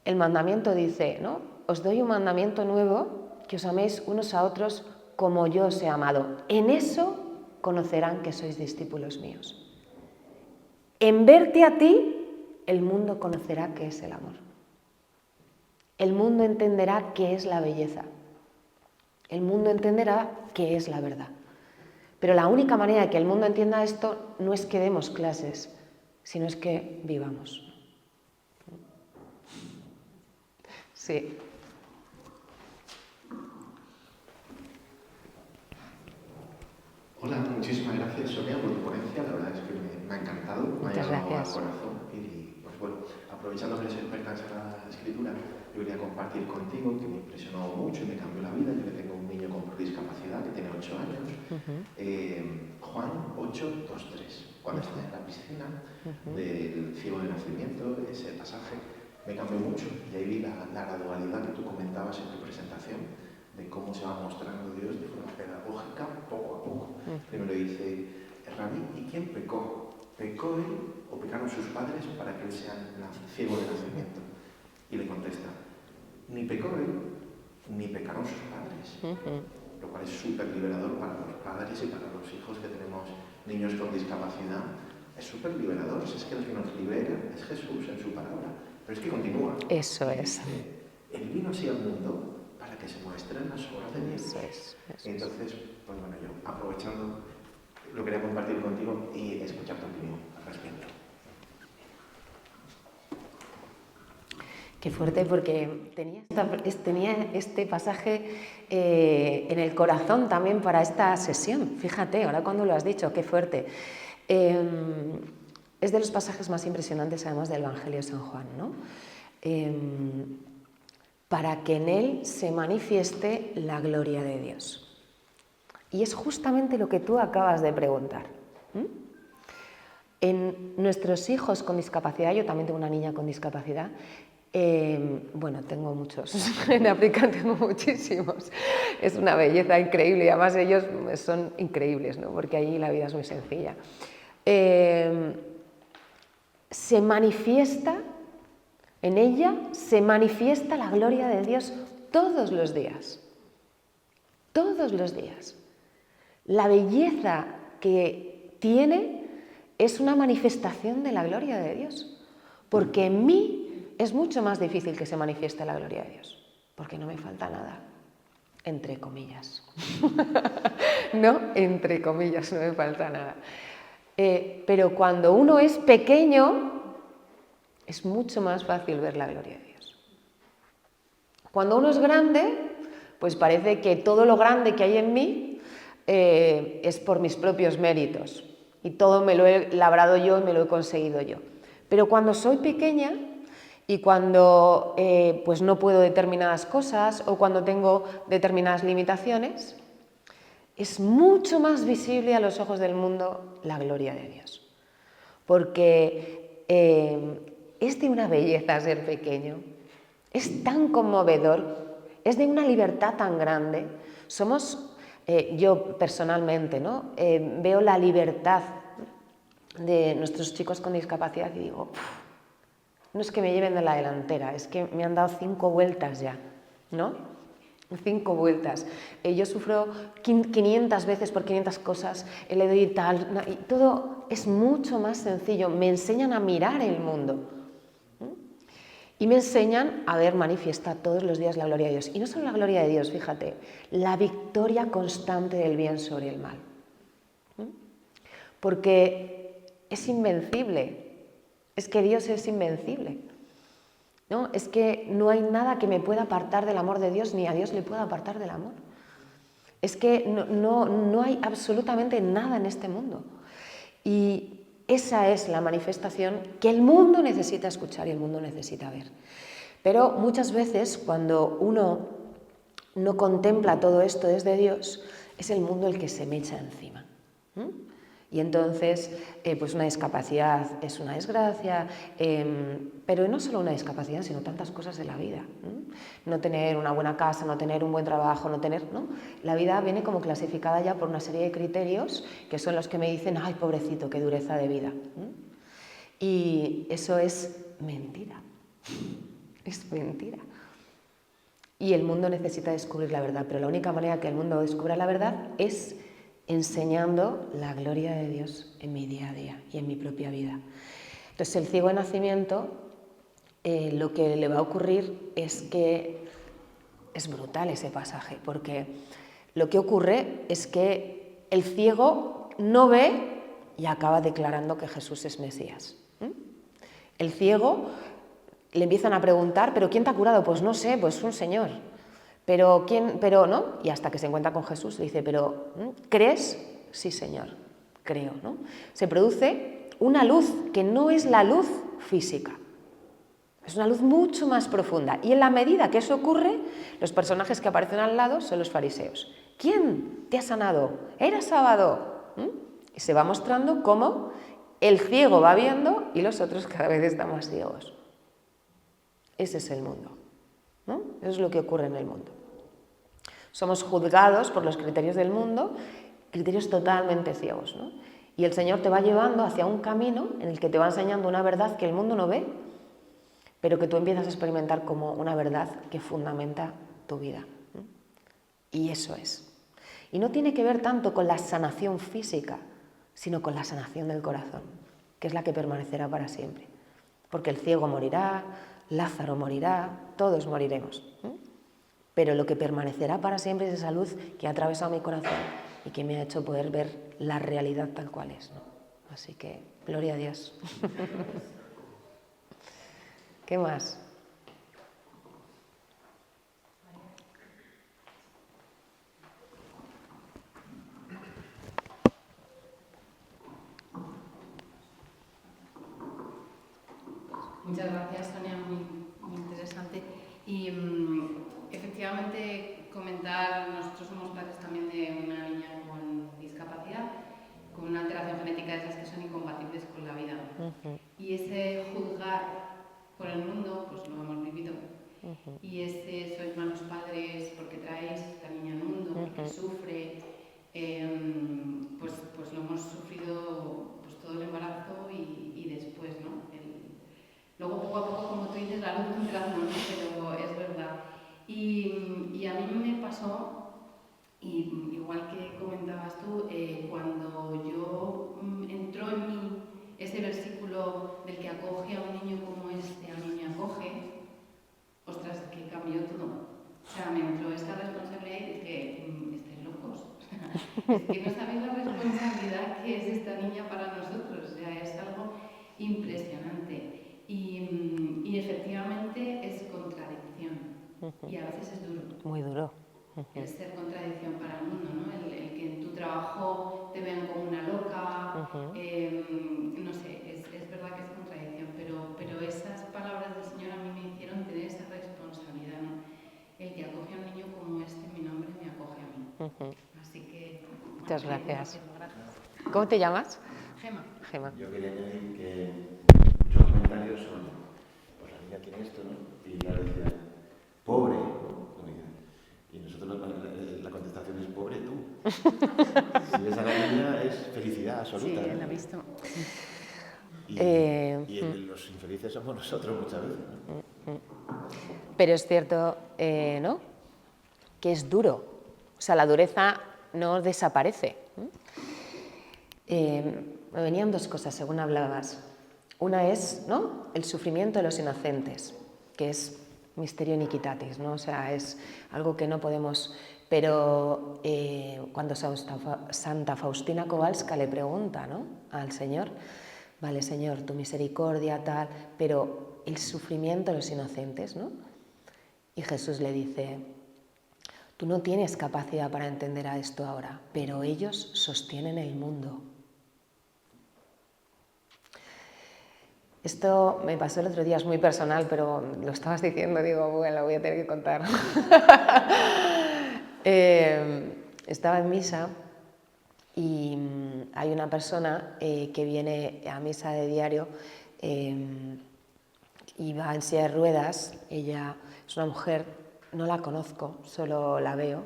El mandamiento dice, ¿no? Os doy un mandamiento nuevo, que os améis unos a otros como yo os he amado. En eso conocerán que sois discípulos míos. En verte a ti, el mundo conocerá qué es el amor. El mundo entenderá qué es la belleza. El mundo entenderá qué es la verdad. Pero la única manera de que el mundo entienda esto no es que demos clases, sino es que vivamos. Sí. Hola, muchísimas gracias, Sonia, por tu ponencia. La verdad es que me ha encantado, me ha llegado al corazón. Y pues bueno, aprovechando que eres experta en Sagrada Escritura, yo quería compartir contigo que me impresionó mucho y me cambió la vida. Yo que tengo un niño con discapacidad que tiene 8 años, Juan 8:2-3. Cuando está en la piscina del ciego de nacimiento, ese pasaje me cambió mucho. Y ahí vi la gradualidad que tú comentabas en tu presentación, de cómo se va mostrando Dios de forma pedagógica poco a poco. Primero dice, Rabí, ¿y quién pecó? ¿Pecó él o pecaron sus padres para que él sea ciego de nacimiento? Y le contesta, ni pecó él, ni pecaron sus padres. Lo cual es súper liberador para los padres y para los hijos que tenemos niños con discapacidad. Es súper liberador, si es que el que nos libera es Jesús en su palabra. Pero es que continúa. Eso es. Él vino así al mundo para que se muestren las obras de Dios. Eso es. Entonces, pues bueno, yo aprovechando, lo quería compartir contigo y escuchar tu opinión al respecto. Qué fuerte, porque tenía este pasaje en el corazón también para esta sesión. Fíjate, ahora cuando lo has dicho, qué fuerte. Es de los pasajes más impresionantes, además, del Evangelio de San Juan, ¿no? Para que en él se manifieste la gloria de Dios. Y es justamente lo que tú acabas de preguntar. En nuestros hijos con discapacidad, yo también tengo una niña con discapacidad, bueno, tengo muchos, en África tengo muchísimos, es una belleza increíble y además ellos son increíbles, ¿no? Porque allí la vida es muy sencilla. Se manifiesta, en ella se manifiesta la gloria de Dios todos los días, todos los días. La belleza que tiene es una manifestación de la gloria de Dios, porque en mí es mucho más difícil que se manifieste la gloria de Dios, porque no me falta nada, entre comillas. No, entre comillas, no me falta nada. Pero cuando uno es pequeño, es mucho más fácil ver la gloria de Dios. Cuando uno es grande, pues parece que todo lo grande que hay en mí es por mis propios méritos. Y todo me lo he labrado yo y me lo he conseguido yo. Pero cuando soy pequeña y cuando pues no puedo determinadas cosas o cuando tengo determinadas limitaciones, es mucho más visible a los ojos del mundo la gloria de Dios. Porque es de una belleza ser pequeño, es tan conmovedor, es de una libertad tan grande. Somos, yo personalmente, ¿no? Veo la libertad de nuestros chicos con discapacidad y digo, no es que me lleven de la delantera, es que me han dado 5 vueltas ya, ¿no? 5 vueltas. Yo sufro 500 veces por 500 cosas, le doy tal, y todo es mucho más sencillo. Me enseñan a mirar el mundo y me enseñan a ver manifiesta todos los días la gloria de Dios. Y no solo la gloria de Dios, fíjate, la victoria constante del bien sobre el mal. Porque es invencible, es que Dios es invencible. ¿no? Es que no hay nada que me pueda apartar del amor de Dios, ni a Dios le pueda apartar del amor. Es que no hay absolutamente nada en este mundo. Y esa es la manifestación que el mundo necesita escuchar y el mundo necesita ver. Pero muchas veces cuando uno no contempla todo esto desde Dios, es el mundo el que se me echa encima. Y entonces, pues una discapacidad es una desgracia, pero no solo una discapacidad, sino tantas cosas de la vida. No tener una buena casa, no tener un buen trabajo, no tener... ¿no? La vida viene como clasificada ya por una serie de criterios que son los que me dicen, ¡ay, pobrecito, qué dureza de vida! Y eso es mentira. Es mentira. Y el mundo necesita descubrir la verdad, pero la única manera que el mundo descubra la verdad es enseñando la gloria de Dios en mi día a día y en mi propia vida. Entonces, el ciego de nacimiento, lo que le va a ocurrir es que es brutal ese pasaje, porque lo que ocurre es que el ciego no ve y acaba declarando que Jesús es Mesías. El ciego le empiezan a preguntar, ¿pero quién te ha curado? Pues no sé, pues un señor. ¿Pero quién? Pero no. Y hasta que se encuentra con Jesús le dice, ¿pero crees? Sí, Señor, creo, ¿no? Se produce una luz que no es la luz física. Es una luz mucho más profunda. Y en la medida que eso ocurre, los personajes que aparecen al lado son los fariseos. ¿Quién te ha sanado? Era sábado. Y se va mostrando cómo el ciego va viendo y los otros cada vez están más ciegos. Ese es el mundo, ¿no? Eso es lo que ocurre en el mundo. Somos juzgados por los criterios del mundo, criterios totalmente ciegos, ¿no? Y el Señor te va llevando hacia un camino en el que te va enseñando una verdad que el mundo no ve, pero que tú empiezas a experimentar como una verdad que fundamenta tu vida. Y eso es. Y no tiene que ver tanto con la sanación física, sino con la sanación del corazón, que es la que permanecerá para siempre. Porque el ciego morirá, Lázaro morirá, todos moriremos. Pero lo que permanecerá para siempre es esa luz que ha atravesado mi corazón y que me ha hecho poder ver la realidad tal cual es, ¿no? Así que, gloria a Dios. ¿Qué más? Muchas gracias, Sonia, muy interesante. Y efectivamente comentar, nosotros somos padres también de una niña con discapacidad, con una alteración genética de esas que son incompatibles con la vida. Y ese juzgar por el mundo, pues lo hemos vivido. Y ese sois malos padres porque traéis esta niña al mundo, porque sufre, pues lo hemos sufrido pues, todo el embarazo y después, ¿no? Luego poco a poco, como tú dices, la luz entrando, ¿no? Pero es verdad. Y a mí me pasó, y igual que comentabas tú, cuando yo entró en mí ese versículo del que acoge a un niño como este, a un niño acoge, ostras, que cambió todo. O sea, me entró esta responsabilidad y dije, estáis locos. Es que no sabéis la responsabilidad que es esta niña para nosotros. O sea, es algo impresionante. Y efectivamente es contradicción. Y a veces es duro. Muy duro. El ser contradicción para el mundo, ¿no? El que en tu trabajo te vean como una loca, no sé, es verdad que es contradicción, pero esas palabras del Señor a mí me hicieron tener esa responsabilidad, ¿no? El que acoge a un niño como este, mi nombre me acoge a mí. Así que... Bueno, muchas gracias. ¿Cómo te llamas? Gema. Gema. Yo quería añadir que muchos comentarios son, pues la niña tiene esto, ¿no? Y claro, decía, pobre, ¿no? Y nosotros la contestación es pobre tú. Si ves a la niña es felicidad absoluta. Sí, la he visto. Y los infelices somos nosotros muchas veces, ¿no? Pero es cierto, ¿no? Que es duro. O sea, la dureza no desaparece. Me venían dos cosas según hablabas. Una es, ¿no?, el sufrimiento de los inocentes, que es Mysterio Iniquitatis, ¿no? O sea, es algo que no podemos... Pero cuando Santa Faustina Kowalska le pregunta, ¿no?, al Señor, vale, Señor, tu misericordia, tal, pero el sufrimiento de los inocentes, ¿no? Y Jesús le dice, tú no tienes capacidad para entender a esto ahora, pero ellos sostienen el mundo. Esto me pasó el otro día, es muy personal, pero lo estabas diciendo, digo, bueno, lo voy a tener que contar. Estaba en misa y hay una persona que viene a misa de diario y va en silla de ruedas. Ella es una mujer, no la conozco, solo la veo,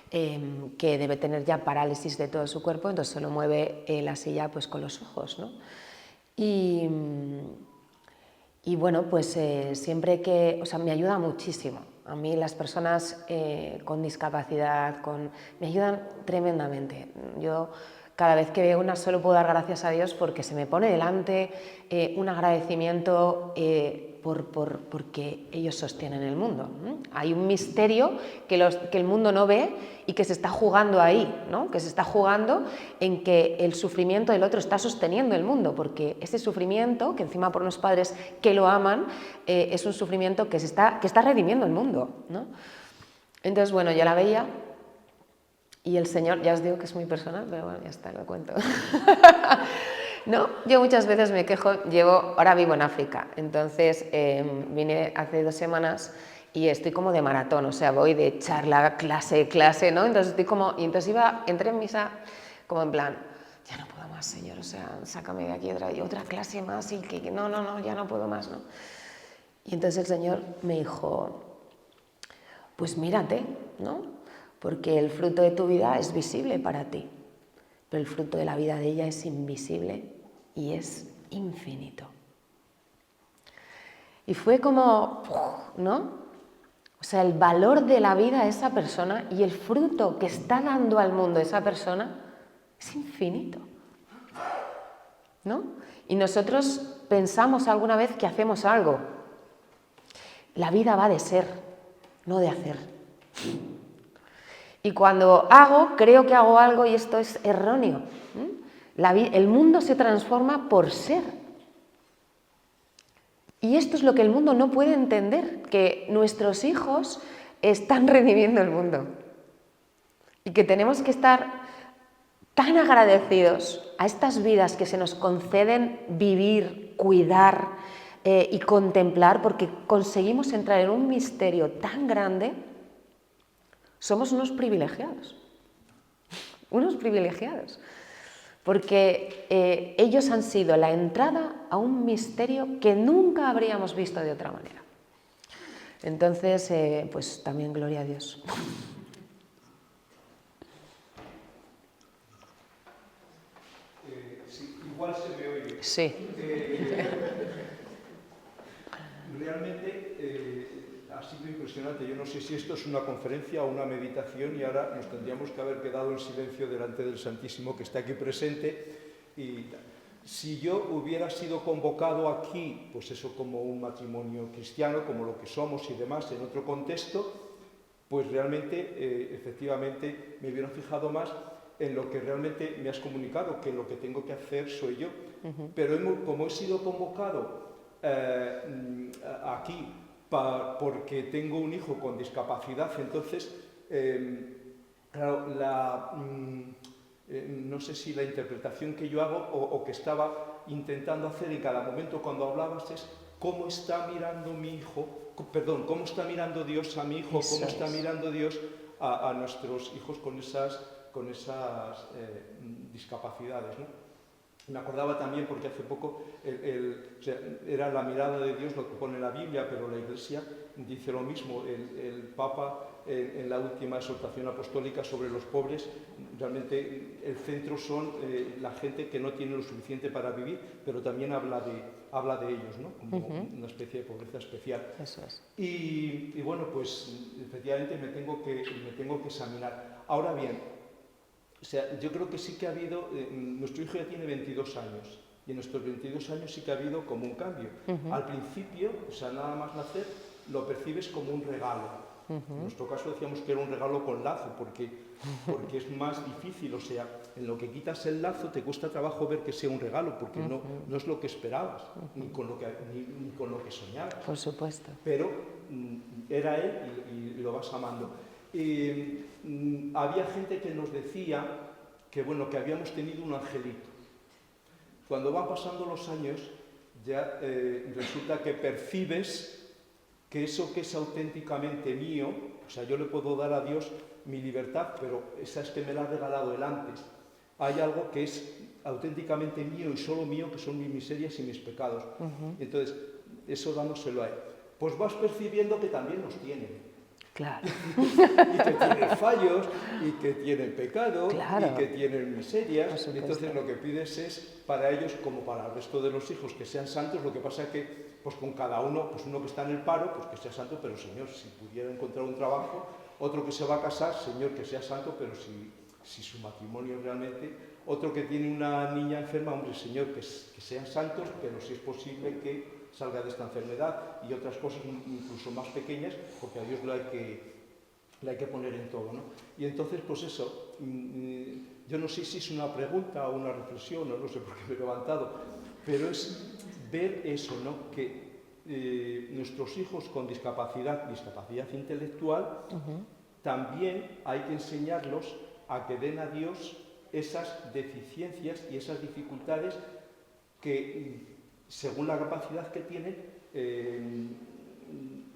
que debe tener ya parálisis de todo su cuerpo, entonces solo mueve la silla pues con los ojos, ¿no? Y bueno, pues siempre que, o sea, me ayuda muchísimo. A mí las personas con discapacidad me ayudan tremendamente. Yo cada vez que veo una solo puedo dar gracias a Dios porque se me pone delante un agradecimiento porque ellos sostienen el mundo. Hay un misterio que el mundo no ve y que se está jugando ahí, ¿no? Que se está jugando en que el sufrimiento del otro está sosteniendo el mundo, porque ese sufrimiento, que encima por unos padres que lo aman, es un sufrimiento que está redimiendo el mundo, ¿no? Entonces, bueno, yo la veía y el Señor, ya os digo que es muy personal, pero bueno, ya está, lo cuento. No, yo muchas veces me quejo, ahora vivo en África, entonces vine hace 2 semanas y estoy como de maratón, o sea, voy de charla, clase, ¿no? Entonces entré en misa como en plan, ya no puedo más, Señor, o sea, sácame de aquí otra clase más y que no, ya no puedo más, ¿no? Y entonces el Señor me dijo, pues mírate, ¿no? Porque el fruto de tu vida es visible para ti, pero el fruto de la vida de ella es invisible y es infinito. Y fue como, ¿no? O sea, el valor de la vida de esa persona y el fruto que está dando al mundo esa persona es infinito, ¿no? Y nosotros pensamos alguna vez que hacemos algo. La vida va de ser, no de hacer. Y cuando creo que hago algo y esto es erróneo. El mundo se transforma por ser. Y esto es lo que el mundo no puede entender, que nuestros hijos están redimiendo el mundo. Y que tenemos que estar tan agradecidos a estas vidas que se nos conceden vivir, cuidar y contemplar, porque conseguimos entrar en un misterio tan grande. Somos unos privilegiados, porque ellos han sido la entrada a un misterio que nunca habríamos visto de otra manera. Entonces, pues también gloria a Dios. Sí, igual se me oye. Sí. Realmente ha sido impresionante. Yo no sé si esto es una conferencia o una meditación y ahora nos tendríamos que haber quedado en silencio delante del Santísimo que está aquí presente. Y si yo hubiera sido convocado aquí, pues eso como un matrimonio cristiano, como lo que somos y demás, en otro contexto, pues realmente, efectivamente, me hubiera fijado más en lo que realmente me has comunicado, que lo que tengo que hacer soy yo. Pero como he sido convocado aquí porque tengo un hijo con discapacidad, entonces, claro, no sé si la interpretación que yo hago o que estaba intentando hacer en cada momento cuando hablabas es cómo está mirando mi hijo, perdón, cómo está mirando Dios a mi hijo, cómo está mirando Dios a nuestros hijos con esas discapacidades, ¿no? Me acordaba también porque hace poco o sea, era la mirada de Dios lo que pone la Biblia, pero la Iglesia dice lo mismo. El Papa en la última exhortación apostólica sobre los pobres, realmente el centro son la gente que no tiene lo suficiente para vivir, pero también habla de ellos, ¿no? Como una especie de pobreza especial. Eso es. Y bueno, pues efectivamente me tengo que examinar. Ahora bien, o sea, yo creo que sí que ha habido, nuestro hijo ya tiene 22 años, y en estos 22 años sí que ha habido como un cambio. Al principio, o sea, nada más nacer, lo percibes como un regalo, En nuestro caso decíamos que era un regalo con lazo, porque es más difícil, o sea, en lo que quitas el lazo te cuesta trabajo ver que sea un regalo, porque no es lo que esperabas, ni con lo que soñabas. Por supuesto. Pero era él y lo vas amando. Había gente que nos decía que, bueno, que habíamos tenido un angelito. Cuando van pasando los años, ya resulta que percibes que eso que es auténticamente mío, o sea, yo le puedo dar a Dios mi libertad, pero esa es que me la ha regalado él antes. Hay algo que es auténticamente mío y solo mío, que son mis miserias y mis pecados. Entonces, eso dándoselo a él. Pues vas percibiendo que también nos tienen. Claro. Y que tienen fallos, y que tienen pecado, Claro. y que tienen miserias. Por supuesto. Entonces lo que pides es para ellos, como para el resto de los hijos, que sean santos. Lo que pasa es que pues con cada uno, pues uno que está en el paro, pues que sea santo, pero Señor, si pudiera encontrar un trabajo, otro que se va a casar, Señor, que sea santo, pero si su matrimonio realmente, otro que tiene una niña enferma, hombre, Señor, que sean santos, pero si es posible que salga de esta enfermedad, y otras cosas incluso más pequeñas, porque a Dios le hay que poner en todo, ¿no? Y entonces, pues eso, yo no sé si es una pregunta o una reflexión, o no sé por qué me he levantado, pero es ver eso, ¿no? Que nuestros hijos con discapacidad intelectual, también hay que enseñarlos a que den a Dios esas deficiencias y esas dificultades que, según la capacidad que tienen,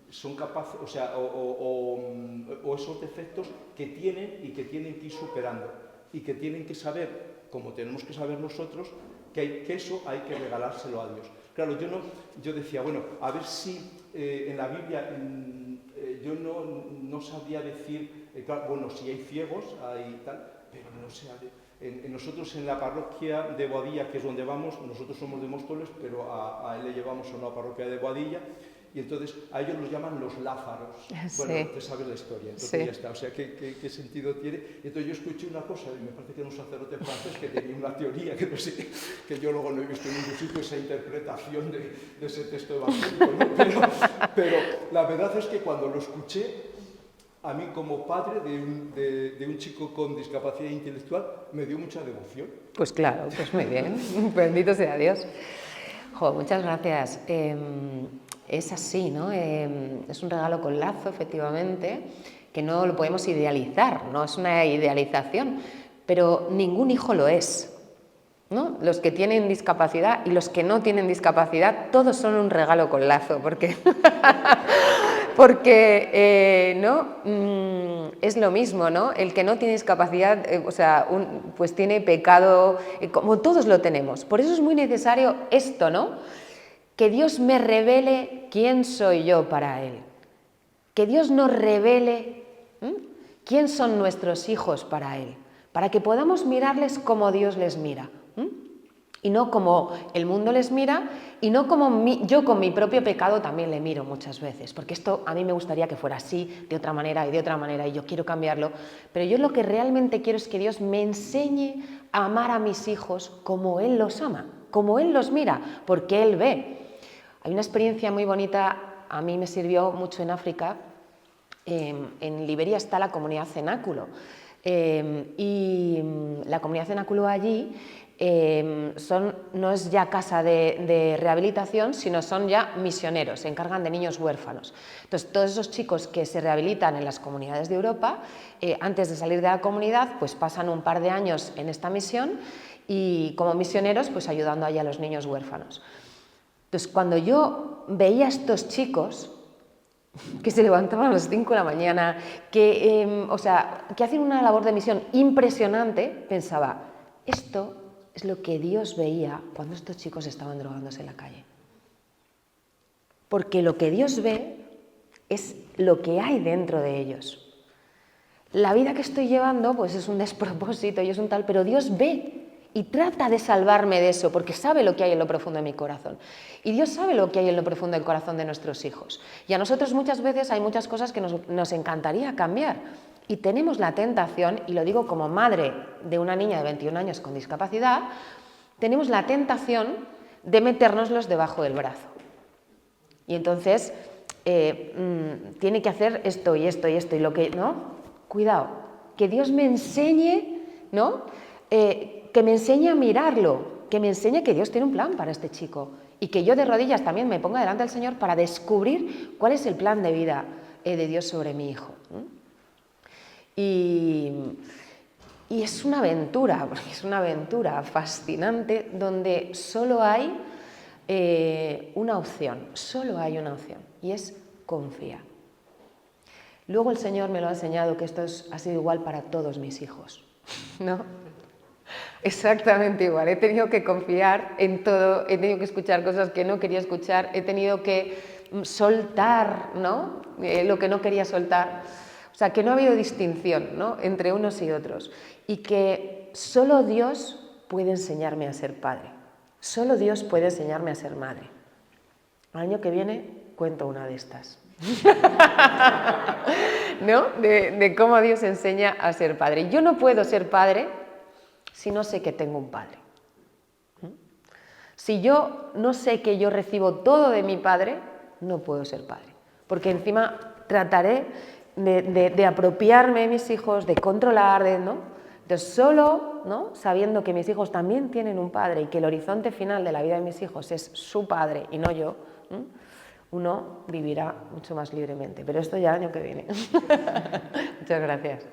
son capaces, o sea, o esos defectos que tienen y que tienen que ir superando, y que tienen que saber, como tenemos que saber nosotros, que eso hay que regalárselo a Dios. Claro, yo decía, bueno, a ver si en la Biblia yo no sabría decir, claro, bueno, si hay ciegos, hay tal, pero no sé, nosotros en la parroquia de Boadilla, que es donde vamos, nosotros somos de Móstoles, pero a él le llevamos a una parroquia de Boadilla, y entonces a ellos los llaman los Lázaros. Bueno, Sí. usted sabe la historia, entonces Sí. ya está. O sea, ¿qué sentido tiene? Y entonces yo escuché una cosa, y me parece que era un sacerdote francés que tenía una teoría, que no sé, que yo luego no he visto en ningún sitio esa interpretación de ese texto evangélico, ¿no? Pero la verdad es que cuando lo escuché, a mí como padre de un chico con discapacidad intelectual, me dio mucha devoción. Pues claro, pues muy bien. Bendito sea Dios. Jo, muchas gracias. Es así, ¿no? Es un regalo con lazo, efectivamente, que no lo podemos idealizar, no es una idealización, pero ningún hijo lo es, ¿no? Los que tienen discapacidad y los que no tienen discapacidad, todos son un regalo con lazo, porque ¿no? Es lo mismo, ¿no? El que no tiene discapacidad, o sea, pues tiene pecado, como todos lo tenemos. Por eso es muy necesario esto, ¿no? Que Dios me revele quién soy yo para Él. Que Dios nos revele quién son nuestros hijos para Él. Para que podamos mirarles como Dios les mira. Y no como el mundo les mira, y no como yo con mi propio pecado también le miro muchas veces. Porque esto a mí me gustaría que fuera así, de otra manera, y yo quiero cambiarlo. Pero yo lo que realmente quiero es que Dios me enseñe a amar a mis hijos como Él los ama, como Él los mira, porque Él ve. Hay una experiencia muy bonita, a mí me sirvió mucho en África. En Liberia está la comunidad cenáculo, y la comunidad cenáculo allí no es ya casa de rehabilitación, sino son ya misioneros, se encargan de niños huérfanos. Entonces, todos esos chicos que se rehabilitan en las comunidades de Europa, antes de salir de la comunidad, pues pasan un par de años en esta misión y como misioneros, pues ayudando allá a los niños huérfanos. Entonces, cuando yo veía a estos chicos que se levantaban a las 5 de la mañana, que hacen una labor de misión impresionante, pensaba, esto es lo que Dios veía cuando estos chicos estaban drogándose en la calle. Porque lo que Dios ve es lo que hay dentro de ellos. La vida que estoy llevando pues es un despropósito y es un tal, pero Dios ve y trata de salvarme de eso, porque sabe lo que hay en lo profundo de mi corazón. Y Dios sabe lo que hay en lo profundo del corazón de nuestros hijos. Y a nosotros muchas veces hay muchas cosas que nos encantaría cambiar. Y tenemos la tentación, y lo digo como madre de una niña de 21 años con discapacidad, tenemos la tentación de metérnoslos debajo del brazo. Y entonces tiene que hacer esto y esto y esto y lo que, ¿no? Cuidado, que Dios me enseñe, ¿no? Que me enseñe a mirarlo, que me enseñe que Dios tiene un plan para este chico y que yo de rodillas también me ponga delante del Señor para descubrir cuál es el plan de vida de Dios sobre mi hijo. Y es una aventura, porque es una aventura fascinante donde solo hay una opción, y es confiar. Luego el Señor me lo ha enseñado que esto ha sido igual para todos mis hijos, ¿no? Exactamente igual, he tenido que confiar en todo, he tenido que escuchar cosas que no quería escuchar, he tenido que soltar, ¿no? Lo que no quería soltar. O sea, que no ha habido distinción, ¿no? Entre unos y otros. Y que solo Dios puede enseñarme a ser padre. Solo Dios puede enseñarme a ser madre. El año que viene cuento una de estas. ¿No? De cómo Dios enseña a ser padre. Yo no puedo ser padre si no sé que tengo un padre. Si yo no sé que yo recibo todo de mi padre, no puedo ser padre. Porque encima trataré de apropiarme de mis hijos, de controlar, ¿no? Entonces solo, ¿no? Sabiendo que mis hijos también tienen un padre y que el horizonte final de la vida de mis hijos es su padre y no yo, uno vivirá mucho más libremente. Pero esto ya el año que viene. Muchas gracias.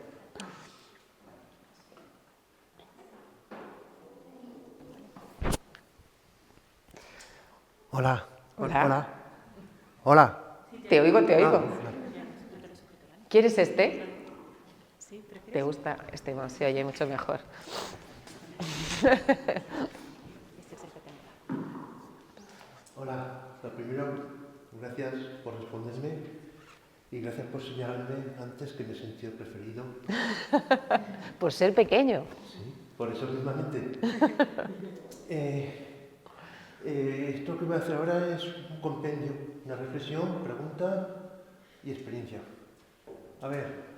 Hola. Hola. Hola. Hola. Te oigo. Ah, ¿Quieres este? ¿Te gusta? Este más, se oye mucho mejor. hola. Lo primero, gracias por responderme y gracias por señalarme antes que me he sentido preferido. Por ser pequeño. Sí, por eso mismamente. Esto que voy a hacer ahora es un compendio, una reflexión, pregunta y experiencia. A ver,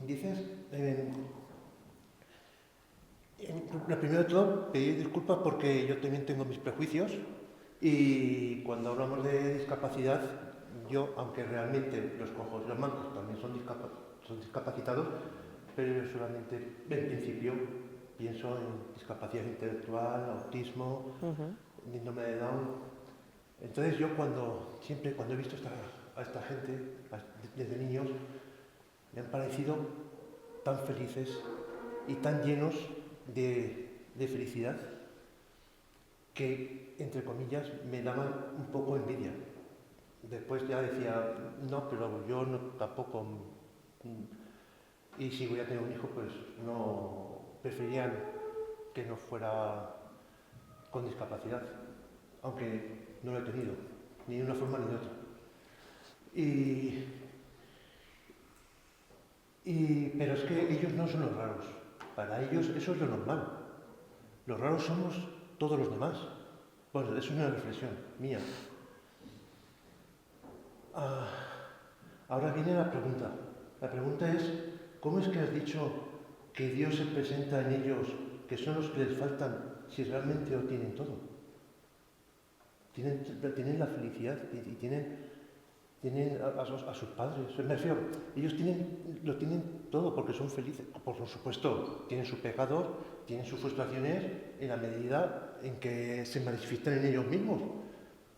dices, lo primero de todo, pedir disculpas porque yo también tengo mis prejuicios y cuando hablamos de discapacidad, yo, aunque realmente los cojos y los mancos también son discapacitados, pero yo solamente, en principio, pienso en discapacidad intelectual, autismo, síndrome de Down. Entonces yo siempre cuando he visto a esta gente, desde niños, me han parecido tan felices y tan llenos de felicidad que, entre comillas, me daban un poco envidia. Después ya decía, no, pero yo no, tampoco... Y si voy a tener un hijo, pues no preferirían que no fuera con discapacidad, aunque no lo he tenido, ni de una forma ni de otra. Pero es que ellos no son los raros. Para ellos eso es lo normal. Los raros somos todos los demás. Bueno, es una reflexión mía. Ahora viene la pregunta. La pregunta es, ¿cómo es que has dicho que Dios se presenta en ellos, que son los que les faltan, si realmente lo tienen todo? Tienen la felicidad y tienen a sus padres. Me refiero, ellos lo tienen todo porque son felices. Por supuesto, tienen su pecado, tienen sus frustraciones en la medida en que se manifiestan en ellos mismos,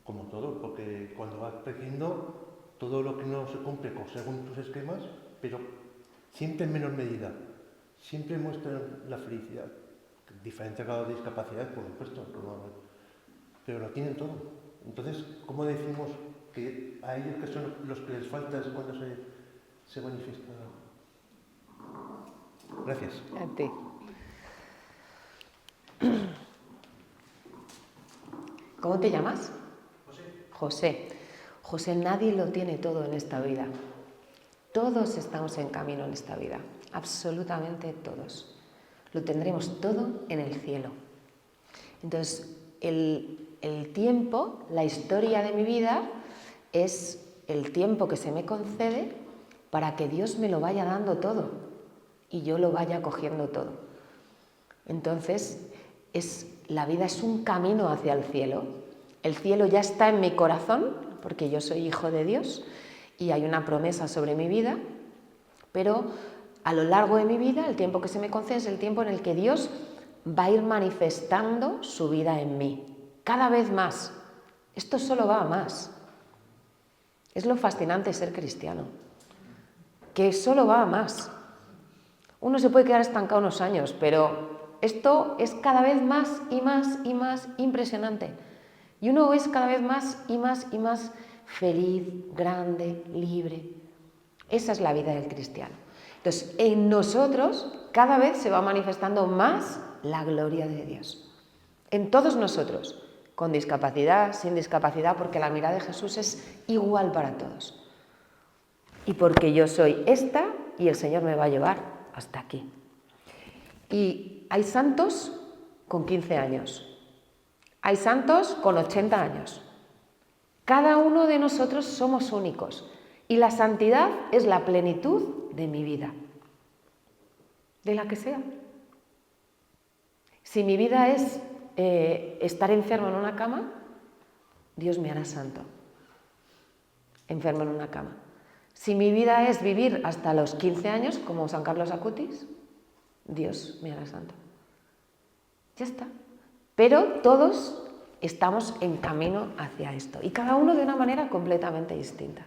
como todo, porque cuando vas creciendo, todo lo que no se cumple según tus esquemas, pero siempre en menor medida, siempre muestran la felicidad. Diferentes grados de discapacidad, por supuesto, pero lo tienen todo. Entonces, ¿cómo decimos que a ellos que son los que les falta es cuando se manifiesta? Gracias. A ti. ¿Cómo te llamas? José. José, nadie lo tiene todo en esta vida. Todos estamos en camino en esta vida, absolutamente todos. Lo tendremos todo en el cielo. Entonces, el tiempo, la historia de mi vida, es el tiempo que se me concede para que Dios me lo vaya dando todo y yo lo vaya cogiendo todo. Entonces, es la vida es un camino hacia el cielo. El cielo ya está en mi corazón, porque yo soy hijo de Dios y hay una promesa sobre mi vida, pero a lo largo de mi vida, el tiempo que se me concede es el tiempo en el que Dios va a ir manifestando su vida en mí, cada vez más. Esto solo va a más. Es lo fascinante de ser cristiano, que solo va a más. Uno se puede quedar estancado unos años, pero esto es cada vez más y más y más impresionante. Y uno es cada vez más y más y más feliz, grande, libre. Esa es la vida del cristiano. Entonces, en nosotros cada vez se va manifestando más la gloria de Dios. En todos nosotros, con discapacidad, sin discapacidad, porque la mirada de Jesús es igual para todos. Y porque yo soy esta y el Señor me va a llevar hasta aquí. Y hay santos con 15 años. Hay santos con 80 años. Cada uno de nosotros somos únicos y la santidad es la plenitud de mi vida, de la que sea. Si mi vida es estar enfermo en una cama, Dios me hará santo, enfermo en una cama. Si mi vida es vivir hasta los 15 años, como San Carlos Acutis, Dios me hará santo. Ya está. Pero todos estamos en camino hacia esto y cada uno de una manera completamente distinta.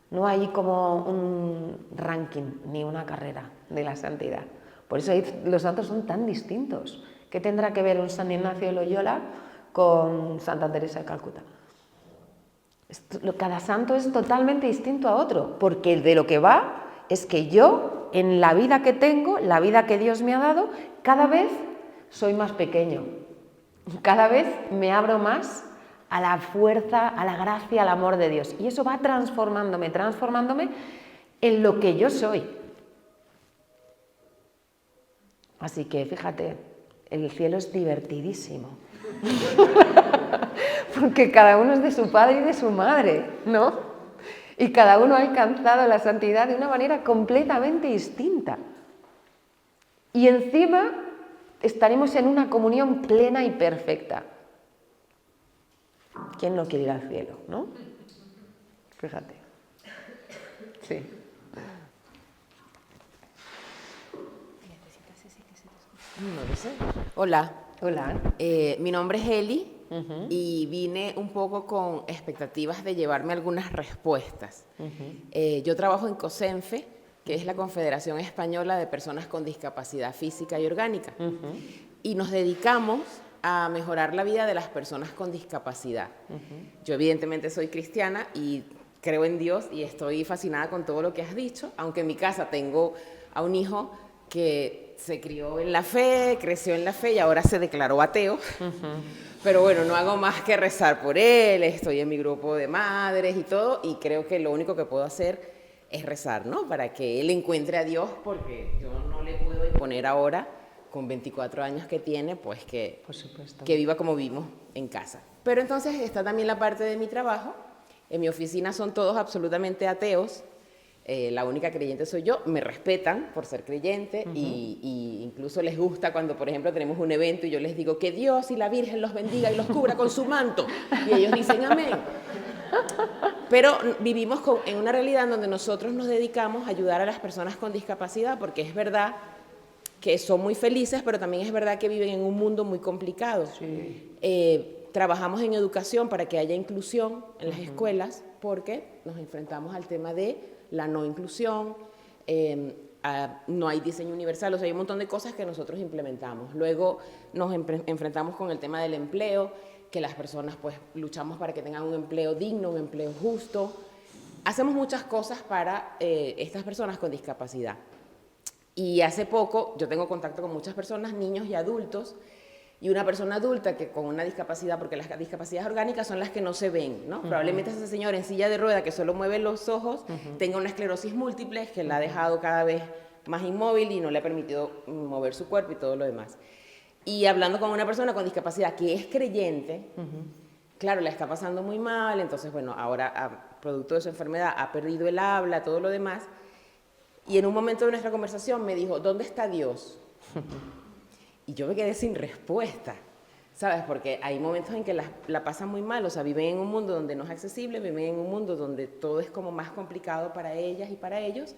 No hay como un ranking ni una carrera de la santidad. Por eso los santos son tan distintos. ¿Qué tendrá que ver un San Ignacio de Loyola con Santa Teresa de Calcuta? Cada santo es totalmente distinto a otro, porque de lo que va es que yo, en la vida que tengo, la vida que Dios me ha dado, cada vez soy más pequeño. Cada vez me abro más a la fuerza, a la gracia, al amor de Dios. Y eso va transformándome en lo que yo soy. Así que fíjate, el cielo es divertidísimo. Porque cada uno es de su padre y de su madre, ¿no? Y cada uno ha alcanzado la santidad de una manera completamente distinta. Y encima estaremos en una comunión plena y perfecta. ¿Quién no quiere ir al cielo, no? Fíjate. Sí. No lo sé. Hola. Hola. Mi nombre es Eli y vine un poco con expectativas de llevarme algunas respuestas. Yo trabajo en COSENFE, que es la Confederación Española de Personas con Discapacidad Física y Orgánica, y nos dedicamos a mejorar la vida de las personas con discapacidad. Yo evidentemente soy cristiana y creo en Dios y estoy fascinada con todo lo que has dicho, aunque en mi casa tengo a un hijo que se crió en la fe, creció en la fe y ahora se declaró ateo. Pero bueno, no hago más que rezar por él, estoy en mi grupo de madres y todo, y creo que lo único que puedo hacer es rezar, ¿no? Para que él encuentre a Dios, porque yo no le puedo imponer ahora, con 24 años que tiene, pues que viva como vivimos en casa. Pero entonces está también la parte de mi trabajo. En mi oficina son todos absolutamente ateos. La única creyente soy yo. Me respetan por ser creyente y incluso les gusta cuando, por ejemplo, tenemos un evento y yo les digo que Dios y la Virgen los bendiga y los cubra con su manto. Y ellos dicen amén. Pero vivimos en una realidad en donde nosotros nos dedicamos a ayudar a las personas con discapacidad, porque es verdad que son muy felices, pero también es verdad que viven en un mundo muy complicado. Sí. Trabajamos en educación para que haya inclusión en las escuelas, porque nos enfrentamos al tema de la no inclusión, no hay diseño universal, o sea, hay un montón de cosas que nosotros implementamos. Luego nos enfrentamos con el tema del empleo, que las personas pues luchamos para que tengan un empleo digno, un empleo justo. Hacemos muchas cosas para estas personas con discapacidad. Y hace poco yo tengo contacto con muchas personas, niños y adultos, y una persona adulta que con una discapacidad, porque las discapacidades orgánicas son las que no se ven, ¿no? Probablemente ese señor en silla de rueda que solo mueve los ojos tenga una esclerosis múltiple que la ha dejado cada vez más inmóvil y no le ha permitido mover su cuerpo y todo lo demás. Y hablando con una persona con discapacidad que es creyente, claro, la está pasando muy mal, entonces, bueno, ahora, producto de su enfermedad, ha perdido el habla, todo lo demás, y en un momento de nuestra conversación me dijo, ¿dónde está Dios? Y yo me quedé sin respuesta, ¿sabes? Porque hay momentos en que la pasan muy mal, o sea, viven en un mundo donde no es accesible, viven en un mundo donde todo es como más complicado para ellas y para ellos.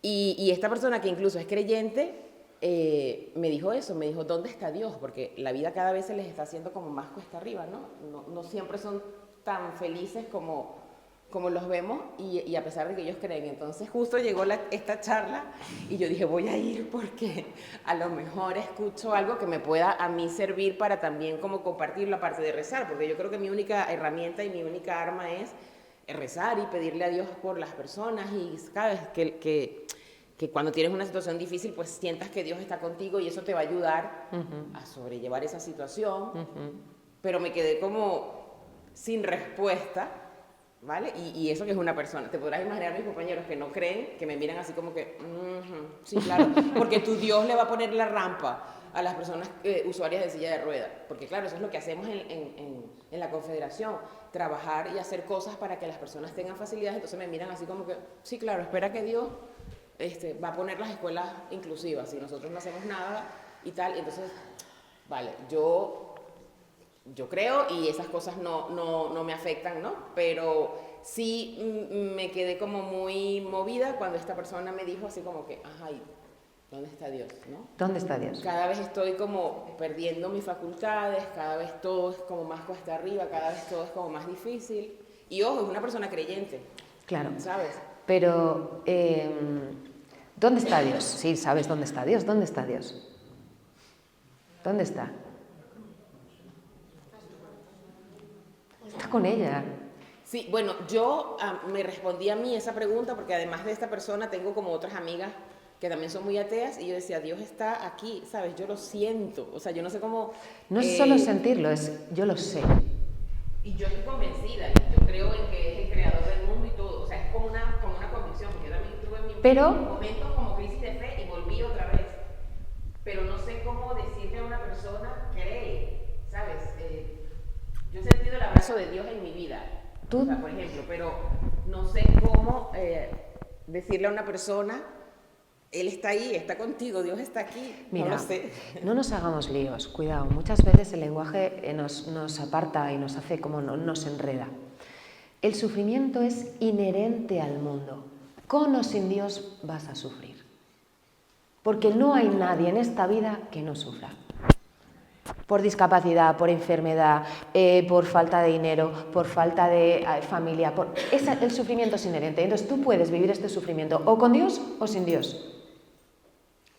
Y esta persona que incluso es creyente me dijo eso, me dijo, ¿dónde está Dios? Porque la vida cada vez se les está haciendo como más cuesta arriba, ¿no? No siempre son tan felices como los vemos y a pesar de que ellos creen. Entonces justo llegó esta charla y yo dije, voy a ir porque a lo mejor escucho algo que me pueda a mí servir para también como compartir la parte de rezar, porque yo creo que mi única herramienta y mi única arma es rezar y pedirle a Dios por las personas y sabes que cuando tienes una situación difícil pues sientas que Dios está contigo y eso te va a ayudar a sobrellevar esa situación, pero me quedé como sin respuesta, ¿vale? Y eso que es una persona, te podrás imaginar mis compañeros que no creen, que me miran así como que, sí, claro, porque tu Dios le va a poner la rampa a las personas usuarias de silla de ruedas, porque claro, eso es lo que hacemos en la Confederación, trabajar y hacer cosas para que las personas tengan facilidades. Entonces me miran así como que, sí, claro, espera que Dios va a poner las escuelas inclusivas, si nosotros no hacemos nada y tal. Entonces, vale, yo creo y esas cosas no me afectan, ¿no? Pero sí me quedé como muy movida cuando esta persona me dijo así como que, ajá, ¿dónde está Dios, no? ¿Dónde está Dios? Cada vez estoy como perdiendo mis facultades, cada vez todo es como más cuesta arriba, cada vez todo es como más difícil. Y ojo, es una persona creyente. Claro. ¿Sabes? Pero, ¿dónde está Dios? Sí, sabes dónde está Dios. ¿Dónde está Dios? ¿Dónde está? Está con ella. Sí, bueno, yo me respondí a mí esa pregunta porque además de esta persona tengo como otras amigas que también son muy ateas y yo decía, Dios está aquí, ¿sabes? Yo lo siento, o sea, yo no sé cómo... No es solo sentirlo, es yo lo sé. Y yo estoy convencida, yo creo en que es el creador del mundo y todo, o sea, es como una convicción, porque yo también tuve mi momentos como crisis de fe y volví otra vez, pero no sé cómo decirle a una persona, cree, ¿sabes? Yo he sentido el abrazo de Dios en mi vida, o sea, por ejemplo, pero no sé cómo decirle a una persona, Él está ahí, está contigo, Dios está aquí. Mira, no lo sé. No nos hagamos líos, cuidado. Muchas veces el lenguaje nos aparta y nos hace como nos enreda. El sufrimiento es inherente al mundo. Con o sin Dios vas a sufrir. Porque no hay nadie en esta vida que no sufra. Por discapacidad, por enfermedad, por falta de dinero, por falta de familia. El sufrimiento es inherente. Entonces tú puedes vivir este sufrimiento o con Dios o sin Dios.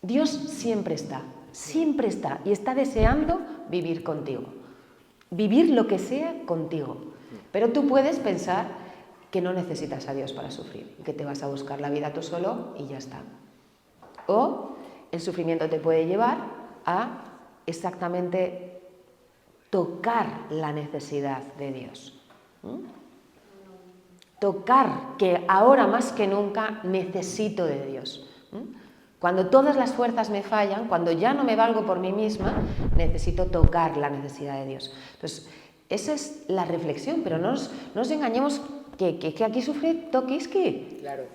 Dios siempre está y está deseando vivir contigo, vivir lo que sea contigo. Pero tú puedes pensar que no necesitas a Dios para sufrir, que te vas a buscar la vida tú solo y ya está. O el sufrimiento te puede llevar a exactamente tocar la necesidad de Dios. Tocar que ahora más que nunca necesito de Dios. Cuando todas las fuerzas me fallan, cuando ya no me valgo por mí misma, necesito tocar la necesidad de Dios. Entonces, esa es la reflexión, pero no nos engañemos que aquí sufre Tokiski. Claro.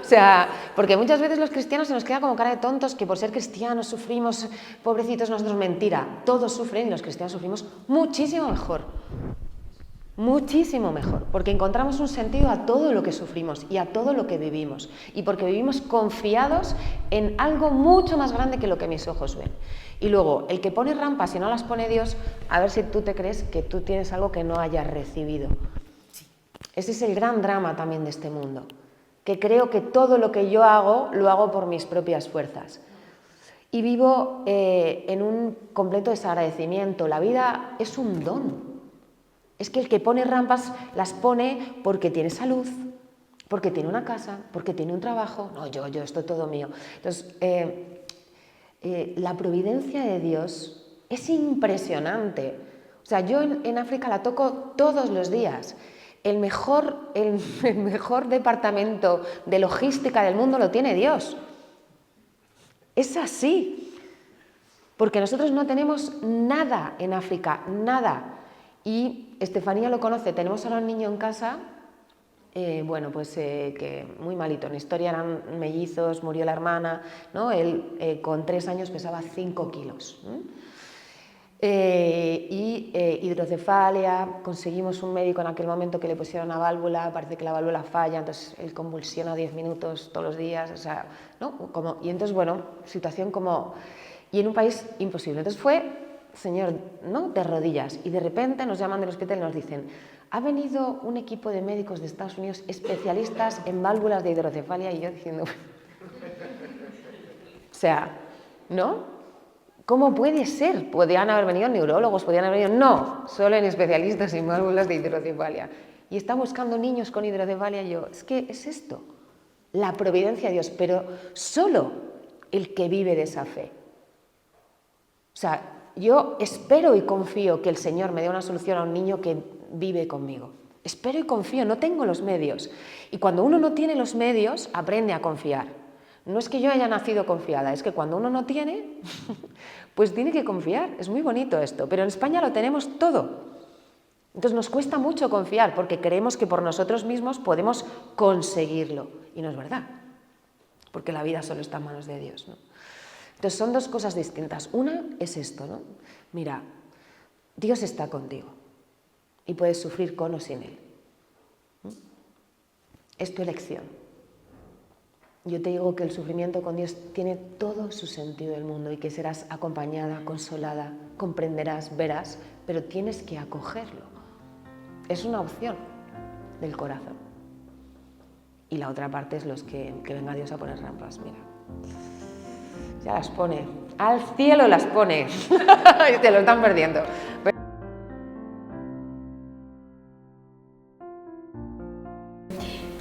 O sea, porque muchas veces los cristianos se nos queda como cara de tontos que por ser cristianos sufrimos, pobrecitos nosotros. Mentira, todos sufren y los cristianos sufrimos muchísimo mejor. Muchísimo mejor, porque encontramos un sentido a todo lo que sufrimos y a todo lo que vivimos, y porque vivimos confiados en algo mucho más grande que lo que mis ojos ven. Y luego, el que pone rampas y no las pone Dios, a ver si tú te crees que tú tienes algo que no hayas recibido. Ese es el gran drama también de este mundo, que creo que todo lo que yo hago, lo hago por mis propias fuerzas. Y vivo en un completo desagradecimiento. La vida es un don. Es que el que pone rampas las pone porque tiene salud, porque tiene una casa, porque tiene un trabajo. No, yo, esto es todo mío. Entonces, la providencia de Dios es impresionante. O sea, yo en África la toco todos los días. El mejor departamento de logística del mundo lo tiene Dios. Es así. Porque nosotros no tenemos nada en África, nada. Y Estefanía lo conoce, tenemos ahora un niño en casa, que muy malito, en historia eran mellizos, murió la hermana, ¿no? Él con 3 años pesaba 5 kilos. Hidrocefalia, conseguimos un médico en aquel momento que le pusiera una válvula, parece que la válvula falla, entonces él convulsiona 10 minutos todos los días, o sea, ¿no? Y entonces, bueno, situación como... Y en un país imposible. Entonces fue, señor, ¿no?, de rodillas, y de repente nos llaman del hospital y nos dicen: ha venido un equipo de médicos de Estados Unidos especialistas en válvulas de hidrocefalia, y yo diciendo... o sea, ¿no? ¿Cómo puede ser? Podían haber venido neurólogos, podían haber venido... No, solo en especialistas en válvulas de hidrocefalia. Y está buscando niños con hidrocefalia. Yo, es que es esto, la providencia de Dios, pero solo el que vive de esa fe. O sea, yo espero y confío que el Señor me dé una solución a un niño que vive conmigo. Espero y confío, no tengo los medios. Y cuando uno no tiene los medios, aprende a confiar. No es que yo haya nacido confiada, es que cuando uno no tiene, pues tiene que confiar. Es muy bonito esto, pero en España lo tenemos todo. Entonces nos cuesta mucho confiar porque creemos que por nosotros mismos podemos conseguirlo. Y no es verdad, porque la vida solo está en manos de Dios, ¿no? Entonces son dos cosas distintas. Una es esto, ¿no? Mira, Dios está contigo y puedes sufrir con o sin Él. Es tu elección. Yo te digo que el sufrimiento con Dios tiene todo su sentido del mundo y que serás acompañada, consolada, comprenderás, verás, pero tienes que acogerlo. Es una opción del corazón. Y la otra parte es los que venga Dios a poner rampas, mira. Ya las pone, al cielo las pone, y te lo están perdiendo.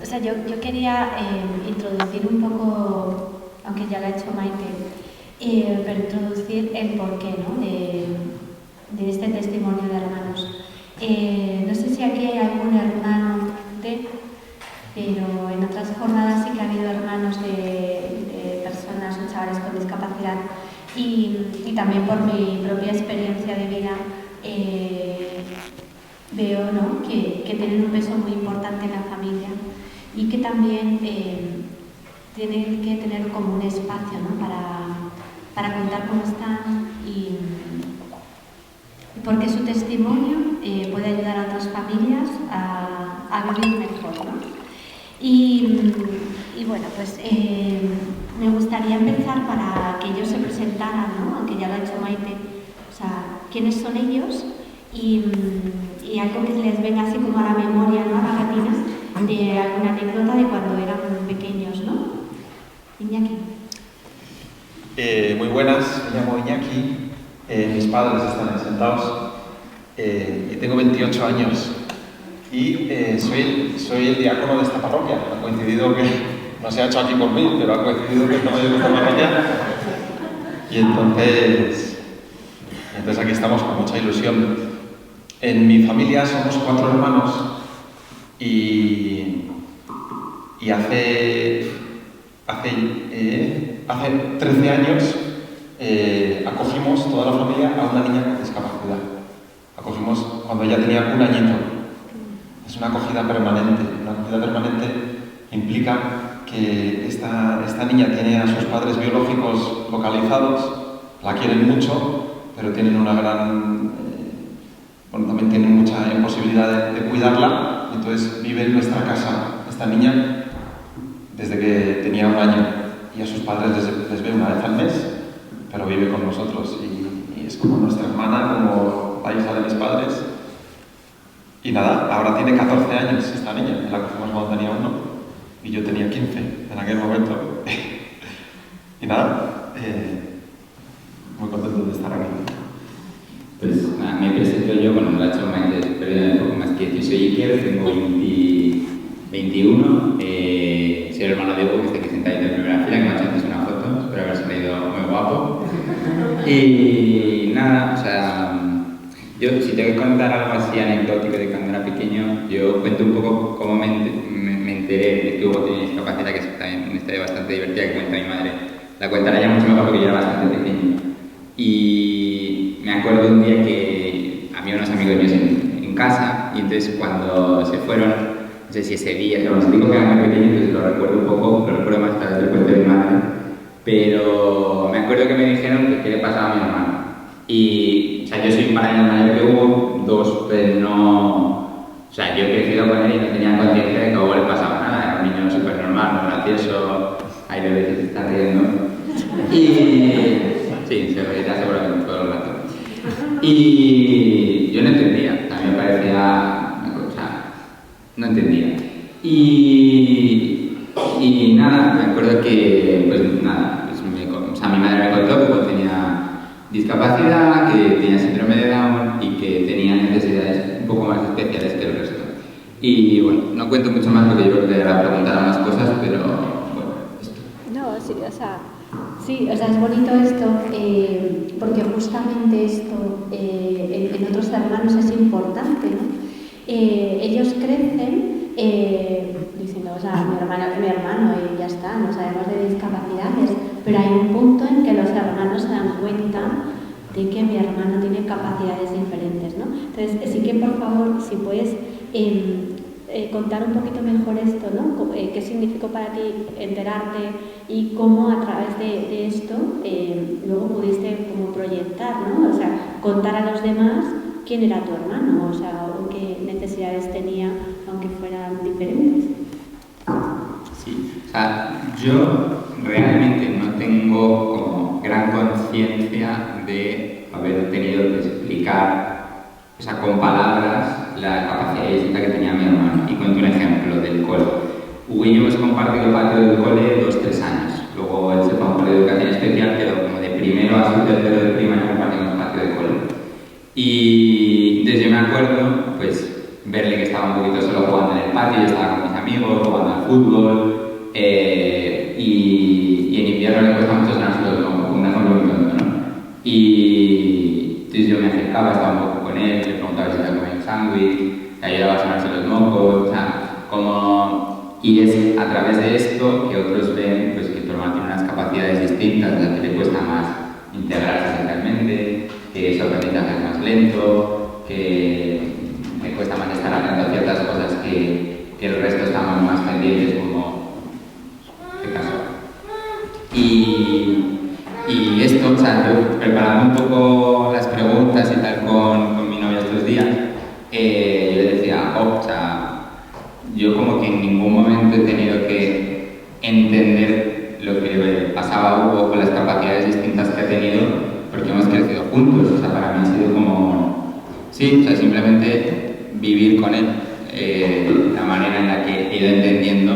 O sea, yo quería introducir un poco, aunque ya lo ha hecho Maite, pero introducir el porqué, ¿no?, de este testimonio de hermanos. No sé si aquí hay algún hermano pero en otras jornadas sí que ha habido hermanos de personas o chavales con discapacidad y también por mi propia experiencia de vida veo, ¿no?, que tienen un peso muy importante en la familia y que también tienen que tener como un espacio, ¿no?, para contar cómo están y porque su testimonio puede ayudar a otras familias a vivir mejor, ¿no? Y bueno, pues me gustaría empezar para que ellos se presentaran, ¿no?, aunque ya lo ha hecho Maite, o sea, quiénes son ellos y algo que les venga así como a la memoria, ¿no?, a la retina, de alguna anécdota de cuando eran pequeños, ¿no? Iñaki. Muy buenas, me llamo Iñaki, mis padres están sentados y tengo 28 años y soy el diácono de esta parroquia. Ha coincidido que no se ha hecho aquí por mí, pero ha coincidido que no en esta parroquia y entonces aquí estamos con mucha ilusión. En mi familia somos 4 hermanos y hace 13 años acogimos toda la familia a una niña con discapacidad. Acogimos cuando ella tenía 1 añito. Es una acogida permanente. Una acogida permanente implica que esta niña tiene a sus padres biológicos localizados, la quieren mucho, pero tienen una gran... también tienen mucha imposibilidad de cuidarla, entonces vive en nuestra casa esta niña desde que tenía 1 año y a sus padres les ve una vez al mes, pero vive con nosotros y es como nuestra hermana, como la hija de mis padres. Y nada, ahora tiene 14 años esta niña, la cogimos cuando tenía 1 y yo tenía 15 en aquel momento. Y nada, muy contento de estar aquí. Pues nada, me presento yo, bueno, me lo ha hecho Maite, pero un poco más que yo soy Iker, tengo 21, soy el hermano de Hugo, que está aquí sentado en primera fila, que me ha hecho antes una foto, espero haber salido muy guapo. Y nada, o sea, yo si tengo que contar algo así anecdótico de cuando era pequeño, yo cuento un poco cómo me enteré de que Hugo tenía discapacidad, que es también una historia bastante divertida que cuenta mi madre. La cuentará ya mucho mejor porque yo era bastante pequeño. Y me acuerdo un día que había unos amigos míos en casa y entonces cuando se fueron, no sé si ese día, os digo que era muy pequeño, entonces lo recuerdo un poco, lo recuerdo más tarde del cuento de mi madre, pero me acuerdo que me dijeron que qué le pasaba a mi hermano. Y sea, yo soy un par de años mayor que Hugo, 2, pero no... O sea, yo he crecido con él y no tenía conciencia de que a Hugo le pasaba nada, era un niño súper normal, muy gracioso, ahí le ves que se está riendo. Y... sí, se reirá seguramente todo el rato. Y yo no entendía, a mí me parecía... o sea, no entendía. Y nada, me acuerdo que, pues nada, pues o sea, mi madre me contó que pues, tenía discapacidad, que tenía síndrome de Down y que tenía necesidades un poco más especiales que el resto. Y bueno, no cuento mucho más porque yo creo que era preguntar más cosas, pero bueno, esto. No, sí, o sea, es bonito esto, porque justamente esto en otros hermanos es importante, ¿no? Ellos crecen diciendo, o sea, mi hermano y ya está, no sabemos de discapacidades, pero hay un punto en que los hermanos se dan cuenta de que mi hermano tiene capacidades diferentes, ¿no? Entonces, sí que por favor, si puedes contar un poquito mejor esto, ¿no? ¿Qué significó para ti enterarte y cómo a través de esto luego pudiste como proyectar, ¿no? O sea, contar a los demás quién era tu hermano, o sea, o qué necesidades tenía, aunque fueran diferentes. Sí, o sea, yo realmente no tengo como gran conciencia de haber tenido que explicar, o sea, con palabras, la capacidad distinta que tenía mi hermano. Y cuento un ejemplo del cole. Hugo y yo hemos compartido el patio del cole 2-3 años. Luego él se fue a un cole de educación especial, pero como de primero a su tercero de primaria compartimos el patio del cole. Y entonces yo me acuerdo, pues, verle que estaba un poquito solo jugando en el patio, yo estaba con mis amigos, jugando al fútbol, y en invierno le cuesta mucho sonarse los mocos, un ejemplo muy tonto, ¿no? Y entonces yo me acercaba, estaba un poco con él, le preguntaba si se comía un sándwich, le ayudaba a sonarse los mocos, o sea, como... Y es a través de esto que otros ven pues, que tu hermano tiene unas capacidades distintas, o sea, que le cuesta más integrarse socialmente, que su aprendizaje es más lento, que le cuesta más estar atento a ciertas cosas que el resto estamos más pendientes, como este caso. Y esto, o sea, yo preparando un poco las preguntas y tal con mi novia estos días, yo le decía, o sea, yo como que en ningún momento he tenido que entender lo que le pasaba a Hugo con las capacidades distintas que ha tenido, porque hemos crecido juntos, o sea, para mí ha sido como, sí, o sea, simplemente vivir con él, la manera en la que he ido entendiendo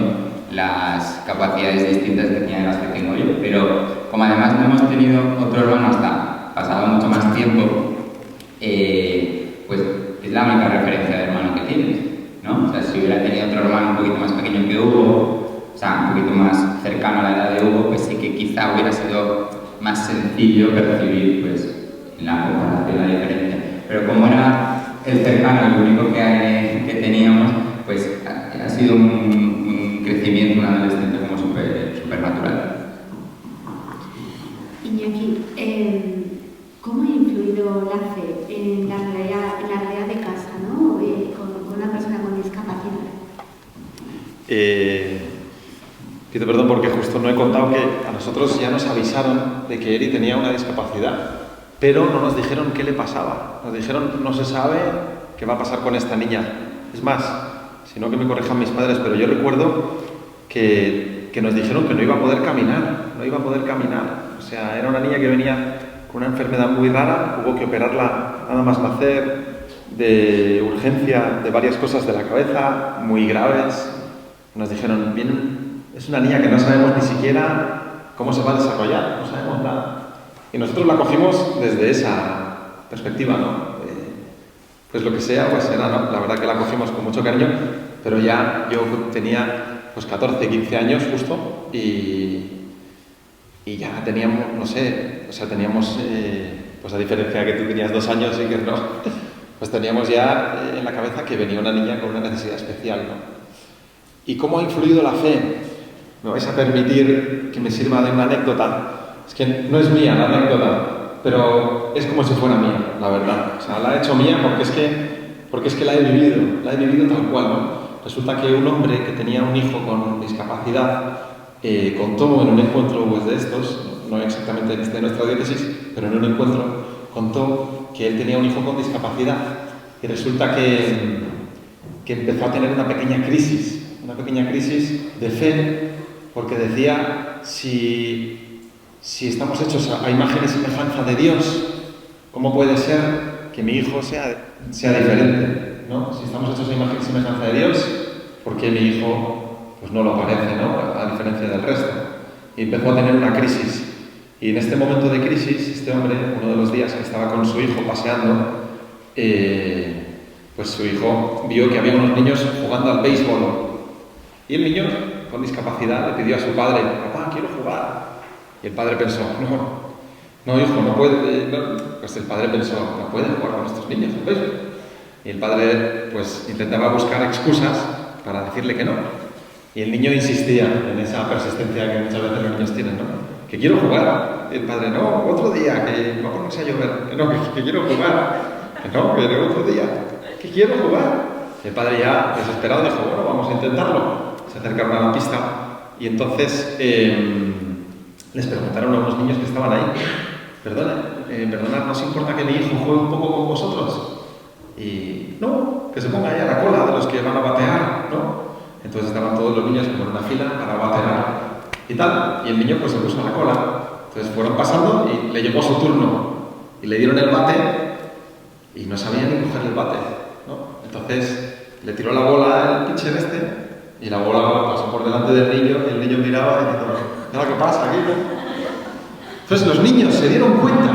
las capacidades distintas que tiene las que tengo yo, pero como además no hemos tenido otro hermano hasta pasado mucho más tiempo, pues es la única referencia de hermano que tienes, ¿no? O sea, si hubiera tenido otro hermano un poquito más pequeño que Hugo, o sea, un poquito más cercano a la edad de Hugo, pues sí que quizá hubiera sido más sencillo percibir, pues, la comparación, la diferencia. Pero como era el cercano, el único que teníamos, pues ha sido un crecimiento, un adolescente como súper natural. Iñaki, ¿cómo ha influido la fe en la realidad de casa, ¿no? Con una persona con discapacidad? Pido perdón porque justo no he contado que a nosotros ya nos avisaron de que Eri tenía una discapacidad, pero no nos dijeron qué le pasaba. Nos dijeron, no se sabe qué va a pasar con esta niña. Es más, si no que me corrijan mis padres, pero yo recuerdo que nos dijeron que no iba a poder caminar, O sea, era una niña que venía con una enfermedad muy rara, hubo que operarla nada más nacer, de urgencia, de varias cosas de la cabeza, muy graves. Nos dijeron, es una niña que no sabemos ni siquiera cómo se va a desarrollar, no sabemos nada. Y nosotros la cogimos desde esa perspectiva, ¿no? Pues lo que sea, pues era, ¿no? La verdad que la cogimos con mucho cariño, pero ya yo tenía pues 14, 15 años justo y ya teníamos, no sé, o sea, teníamos, pues a diferencia de que tú tenías 2 años y que no, pues teníamos ya en la cabeza que venía una niña con una necesidad especial, ¿no? ¿Y cómo ha influido la fe? Me vais a permitir que me sirva de una anécdota. Es que no es mía la anécdota, pero es como si fuera mía, la verdad. O sea, la he hecho mía porque es que la he vivido tal cual, ¿no? Resulta que un hombre que tenía un hijo con discapacidad contó en un encuentro pues, de estos, no exactamente en nuestra diócesis, pero en un encuentro contó que él tenía un hijo con discapacidad y resulta que empezó a tener una pequeña crisis de fe, porque decía, si estamos hechos a imagen y semejanza de Dios, ¿cómo puede ser que mi hijo sea diferente? ¿No? Si estamos hechos a imagen y semejanza de Dios, ¿por qué mi hijo pues no lo parece, ¿no? A diferencia del resto? Y empezó a tener una crisis. Y en este momento de crisis, este hombre, uno de los días que estaba con su hijo paseando, pues su hijo vio que había unos niños jugando al béisbol. Y el niño, con discapacidad, le pidió a su padre, papá, quiero jugar. Y el padre pensó, no hijo, no puede. No. Pues el padre pensó, no puede jugar con estos niños al béisbol. Y el padre pues intentaba buscar excusas para decirle que no. Y el niño insistía en esa persistencia que muchas veces los niños tienen, ¿no? Que quiero jugar. Y el padre, no, otro día, que va a ponerse a llover. Que no, que quiero jugar. Que no, que otro día, que quiero jugar. Y el padre ya desesperado dijo, bueno, vamos a intentarlo. Se acercaron a la pista y entonces les preguntaron a unos niños que estaban ahí, perdonad, ¿no os importa que mi hijo juegue un poco con vosotros? Y no, que se ponga ahí a la cola de los que van a batear, ¿no? Entonces estaban todos los niños como en una fila para batear y tal, y el niño pues se puso a la cola. Entonces fueron pasando y le llegó su turno y le dieron el bate y no sabía ni coger el bate, ¿no? Entonces le tiró la bola el pitcher y la bola pasó por delante del niño y el niño miraba y dijo, ¿qué pasa aquí, no? Entonces los niños se dieron cuenta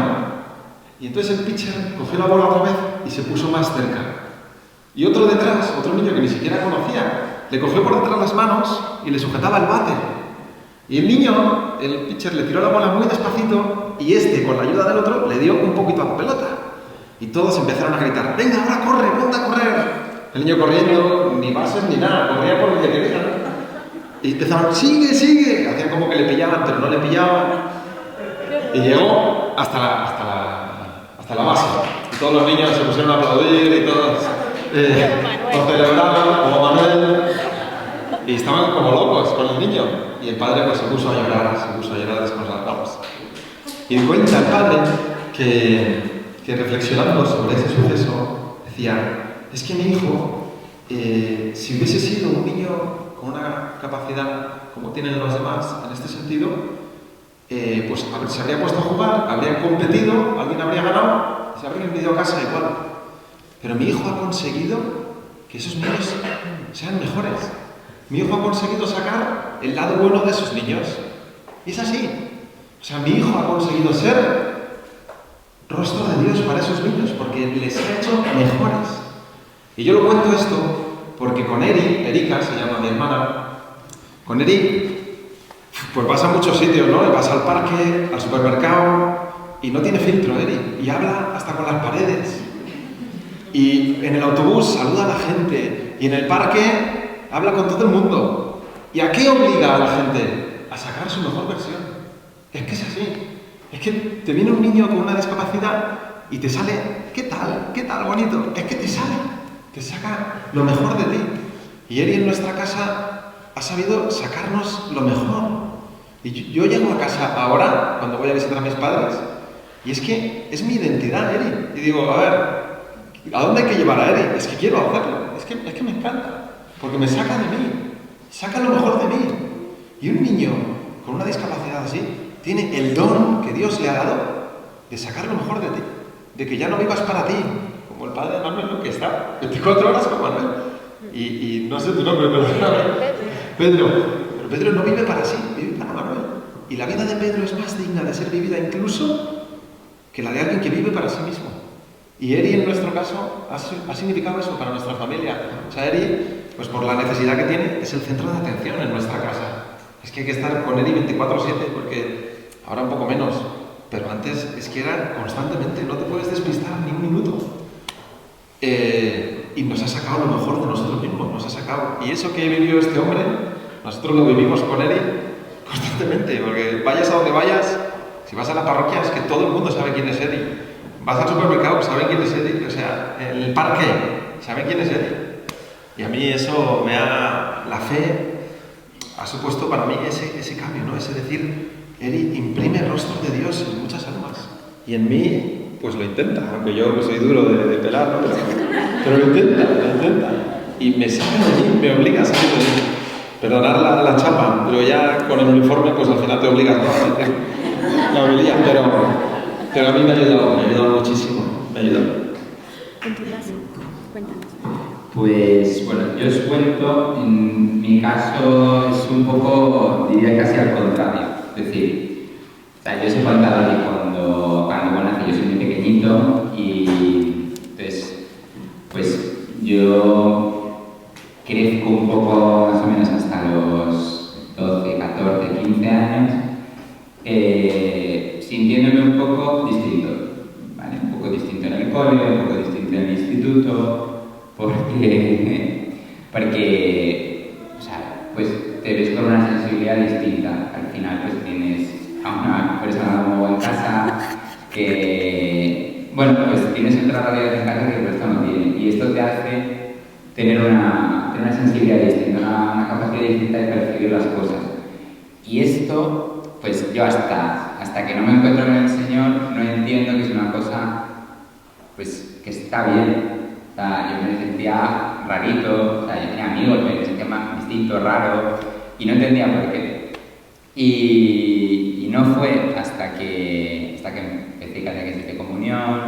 y entonces el pitcher cogió la bola otra vez y se puso más cerca. Y otro detrás, otro niño que ni siquiera conocía, le cogió por detrás las manos y le sujetaba el bate. Y el niño, el pitcher, le tiró la bola muy despacito y con la ayuda del otro, le dio un poquito a la pelota. Y todos empezaron a gritar, venga, ahora corre, ponte a correr. El niño corriendo, ni bases ni nada, corría por donde quería, ¿no? Y empezaron, sigue, sigue. Hacían como que le pillaban, pero no le pillaban. Y llegó hasta la base. Y todos los niños se pusieron a aplaudir y todos lo celebraban, como Manuel. Y estaban como locos con el niño. Y el padre pues se puso a llorar desconsolados. Y cuenta el padre que reflexionando sobre ese suceso, decía, es que mi hijo, si hubiese sido un niño con una capacidad como tienen los demás en este sentido, pues se habría puesto a jugar, habrían competido, alguien habría ganado, se habrían ido a casa igual. Pero mi hijo ha conseguido que esos niños sean mejores. Mi hijo ha conseguido sacar el lado bueno de esos niños. Y es así. O sea, mi hijo ha conseguido ser rostro de Dios para esos niños, porque les ha hecho mejores. Y yo lo cuento esto porque con Erika, se llama mi hermana, con Eri, pues vas a muchos sitios, ¿no? Vas al parque, al supermercado, y no tiene filtro, Eri, y habla hasta con las paredes. Y en el autobús saluda a la gente, y en el parque habla con todo el mundo. ¿Y a qué obliga a la gente? A sacar su mejor versión. Es que es así. Es que te viene un niño con una discapacidad y te sale, ¿qué tal, bonito? Es que te sale, te saca lo mejor de ti. Y Eri en nuestra casa ha sabido sacarnos lo mejor. Y yo llego a casa ahora, cuando voy a visitar a mis padres, y es que es mi identidad, Eri. Y digo, a ver, ¿a dónde hay que llevar a Eri? Es que quiero hacerlo, es que me encanta, porque me saca de mí, saca lo mejor de mí. Y un niño con una discapacidad así tiene el don que Dios le ha dado de sacar lo mejor de ti, de que ya no vivas para ti, como el padre de Manuel, ¿no? Que está 24 horas con Manuel. Y no sé tu nombre, pero Pedro. Pero Pedro no vive para sí, vive para Manuel. Y la vida de Pedro es más digna de ser vivida incluso que la de alguien que vive para sí mismo. Y Eri, en nuestro caso, ha significado eso para nuestra familia. O sea, Eri, pues por la necesidad que tiene, es el centro de atención en nuestra casa. Es que hay que estar con Eri 24/7, porque ahora un poco menos, pero antes es que era constantemente, no te puedes despistar ni un minuto. Y nos ha sacado lo mejor de nosotros mismos, nos ha sacado. Y eso que vivió este hombre, nosotros lo vivimos con Eri constantemente, porque vayas a donde vayas, si vas a la parroquia es que todo el mundo sabe quién es Eri. Vas al supermercado, saben quién es Eri, o sea, en el parque, saben quién es Eri. Y a mí eso la fe ha supuesto para mí ese cambio, ¿no? Ese decir, Eri imprime rostros de Dios en muchas almas. Y en mí pues lo intenta, aunque yo soy duro de pelar, ¿no? Pero lo intenta. Y me saca de mí, me obliga a salir de mí. Perdonar la chapa, pero ya con el uniforme, pues al final te obligas, ¿no? A hacer la homilía, pero a mí me ha ayudado muchísimo, me ha ayudado. En tu caso, cuéntanos. Pues bueno, yo os cuento, en mi caso es un poco, diría casi al contrario. Es decir, o sea, yo os he contado que cuando nací yo soy muy pequeñito y entonces, pues yo crezco un poco más o menos hasta los 12, 14, 15 años, sintiéndome un poco distinto, ¿vale? Un poco distinto en el cole, un poco distinto en el instituto, porque o sea, pues te ves con una sensibilidad distinta. Al final pues tienes a una persona nueva en casa que, bueno, pues tienes otra realidad en casa que el resto no tiene, y esto te hace tener una sensibilidad distinta, una capacidad distinta de percibir las cosas. Y esto, pues yo hasta que no me encuentro con el Señor no entiendo que es una cosa pues que está bien. O sea, yo me sentía rarito, o sea, yo tenía amigos, me sentía más distinto, raro, y no entendía por qué. Y no fue hasta que empecé catequesis de comunión,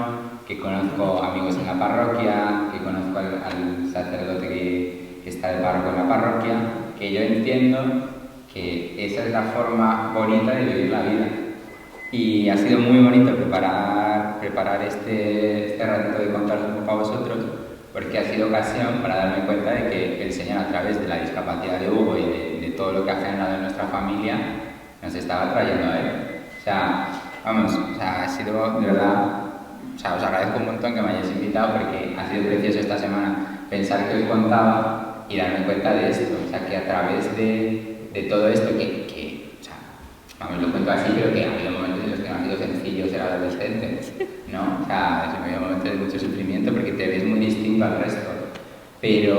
que conozco amigos en la parroquia, que conozco al sacerdote que está de párroco en la parroquia, que yo entiendo que esa es la forma bonita de vivir la vida. Y ha sido muy bonito preparar este ratito de contaros un poco a vosotros, porque ha sido ocasión para darme cuenta de que el Señor, a través de la discapacidad de Hugo y de todo lo que ha generado en nuestra familia, nos estaba trayendo a Él. O sea, vamos, o sea, ha sido de verdad, o sea, os agradezco un montón que me hayáis invitado, porque ha sido precioso esta semana pensar que os contaba y darme cuenta de esto. O sea, que a través de todo esto o sea, vamos, lo cuento así, pero que ha habido momentos en los que no han sido sencillos ser adolescente, ¿no? O sea, ha habido momentos de mucho sufrimiento porque te ves muy distinto al resto. Pero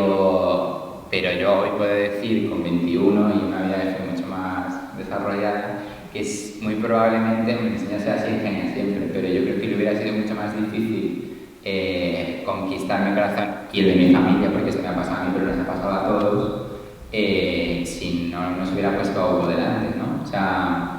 yo hoy puedo decir, con 21 y una vida de fe mucho más desarrollada, que es muy probablemente mi enseñanza sea así ingenia siempre, pero yo creo que le hubiera sido mucho más difícil conquistar mi corazón y el de mi familia, porque esto me ha pasado a mí, pero nos ha pasado a todos, si no nos hubiera puesto a Hugo delante, ¿no? O sea,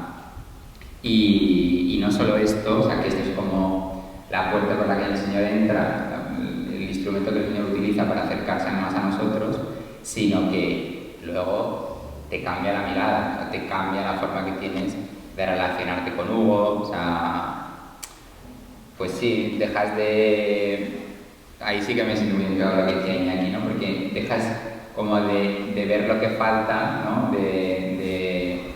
y no solo esto, o sea, que esto es como la puerta por la que el Señor entra, el instrumento que el Señor utiliza para acercarse más a nosotros, sino que luego te cambia la mirada, o sea, te cambia la forma que tienes de relacionarte con Hugo, o sea, pues sí, dejas de... Ahí sí que me siento muy identificado con lo que decía Iñaki, ¿no? Porque dejas como de ver lo que falta, ¿no? De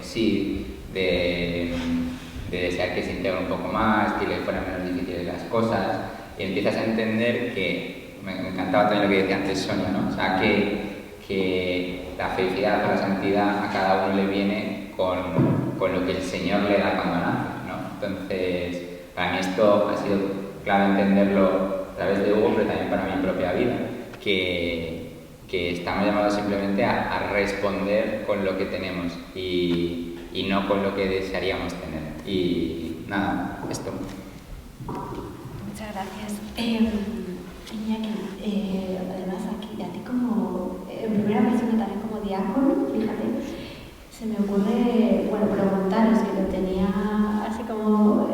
desear que se integre un poco más, que le fueran menos difíciles las cosas, y empiezas a entender que, me encantaba también lo que decía antes Sonia, ¿no? O sea, que la felicidad o la santidad a cada uno le viene con lo que el Señor le da cuando nace, ¿no? Entonces, para mí esto ha sido clave entenderlo a través de Hugo, pero también para mi propia vida, que estamos llamados simplemente a responder con lo que tenemos y no con lo que desearíamos tener. Y nada, esto. Muchas gracias. Iñaki, además aquí, a ti como, en primera persona también como diácono, fíjate, se me ocurre, bueno, preguntaros, que lo tenía así como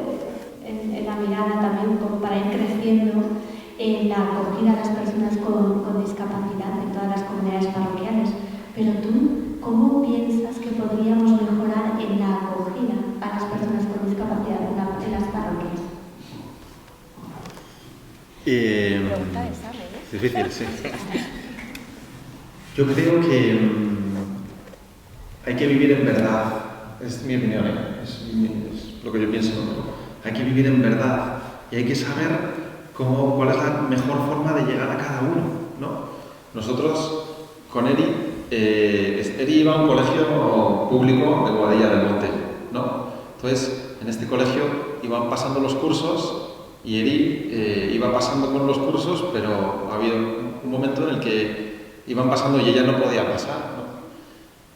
en la mirada también, como para ir creciendo en la acogida a las personas con discapacidad en todas las comunidades parroquiales. Pero tú, ¿cómo piensas que podríamos mejorar en la acogida a las personas con discapacidad en las parroquias? Pregunta de examen, ¿eh? Difícil, sí. Yo creo que hay que vivir en verdad, es mi opinión, es lo que yo pienso. Hay que vivir en verdad y hay que saber cuál es la mejor forma de llegar a cada uno, ¿no? Nosotros, con Eri iba a un colegio público de Boadilla del Monte, ¿no? Entonces, en este colegio iban pasando los cursos y Eri iba pasando con los cursos, pero ha habido un momento en el que iban pasando y ella no podía pasar, ¿no?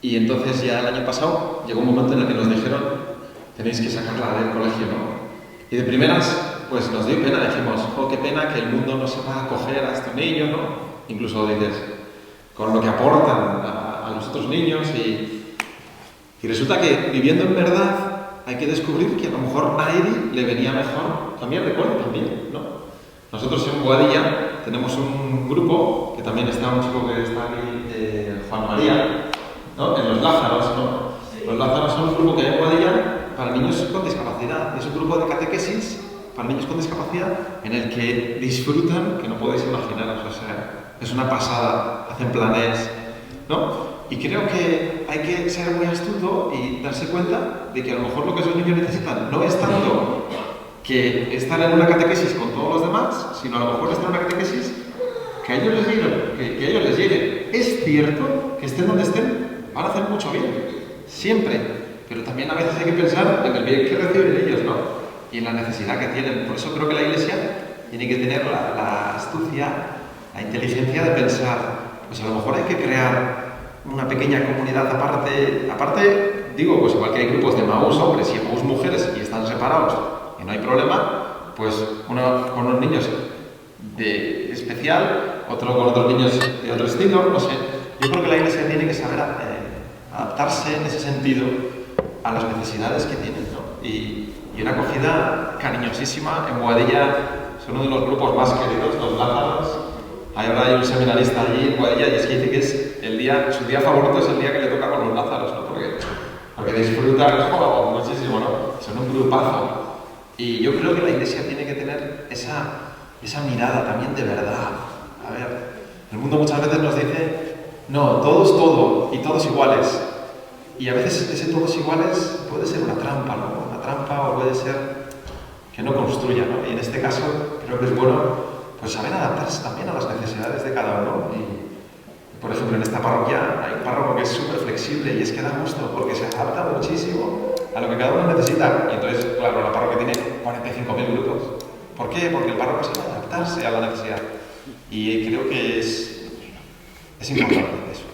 Y entonces ya el año pasado llegó un momento en el que nos dijeron: tenéis que sacarla del colegio, ¿no? Y de primeras pues nos dio pena, dijimos, oh, qué pena que el mundo no sepa acoger a estos niños, ¿no? Incluso dices, con lo que aportan a los otros niños y resulta que viviendo en verdad hay que descubrir que a lo mejor a Eri le venía mejor también recuerdo también, ¿no? Nosotros en Boadilla tenemos un grupo, que también está un chico que está aquí, Juan María, ¿no? En Los Lázaros, ¿no? Los Lázaros son un grupo que hay en Boadilla para niños con discapacidad. Es un grupo de catequesis para niños con discapacidad en el que disfrutan, que no podéis imaginaros, o sea, es una pasada, hacen planes, ¿no? Y creo que hay que ser muy astuto y darse cuenta de que a lo mejor lo que esos niños necesitan no es tanto que estar en una catequesis con todos los demás, sino a lo mejor estar en una catequesis que a ellos les llegue, que a ellos les llegue. Es cierto que estén donde estén, van a hacer mucho bien, siempre, pero también a veces hay que pensar en el bien que reciben ellos, ¿no? Y en la necesidad que tienen. Por eso creo que la Iglesia tiene que tener la astucia, la inteligencia de pensar, pues a lo mejor hay que crear una pequeña comunidad aparte, digo, pues igual que hay grupos de Maús hombres y Maús mujeres y están separados y no hay problema, pues uno con unos niños de especial, otro con otros niños de otro estilo, no sé. Yo creo que la Iglesia tiene que saber adaptarse en ese sentido a las necesidades que tienen, ¿no? Y una acogida cariñosísima. En Boadilla son uno de los grupos más queridos, los Lázaros. Ahora hay un seminarista allí en Boadilla y es que dice que es su día favorito es el día que le toca con los Lázaros, ¿no? Porque disfrutan muchísimo, ¿no? Son un grupazo. Y yo creo que la Iglesia tiene que tener esa mirada también de verdad. A ver, el mundo muchas veces nos dice, no, todos todo y todos iguales. Y a veces ese todos iguales puede ser una trampa, ¿no? Una trampa o puede ser que no construya, ¿no? Y en este caso creo que es bueno pues saber adaptarse también a las necesidades de cada uno. Y por ejemplo, en esta parroquia hay un párroco que es súper flexible y es que da gusto porque se adapta muchísimo a lo que cada uno necesita. Y entonces, claro, la parroquia tiene 45.000 grupos. ¿Por qué? Porque el párroco sabe adaptarse a la necesidad. Y creo que es importante eso.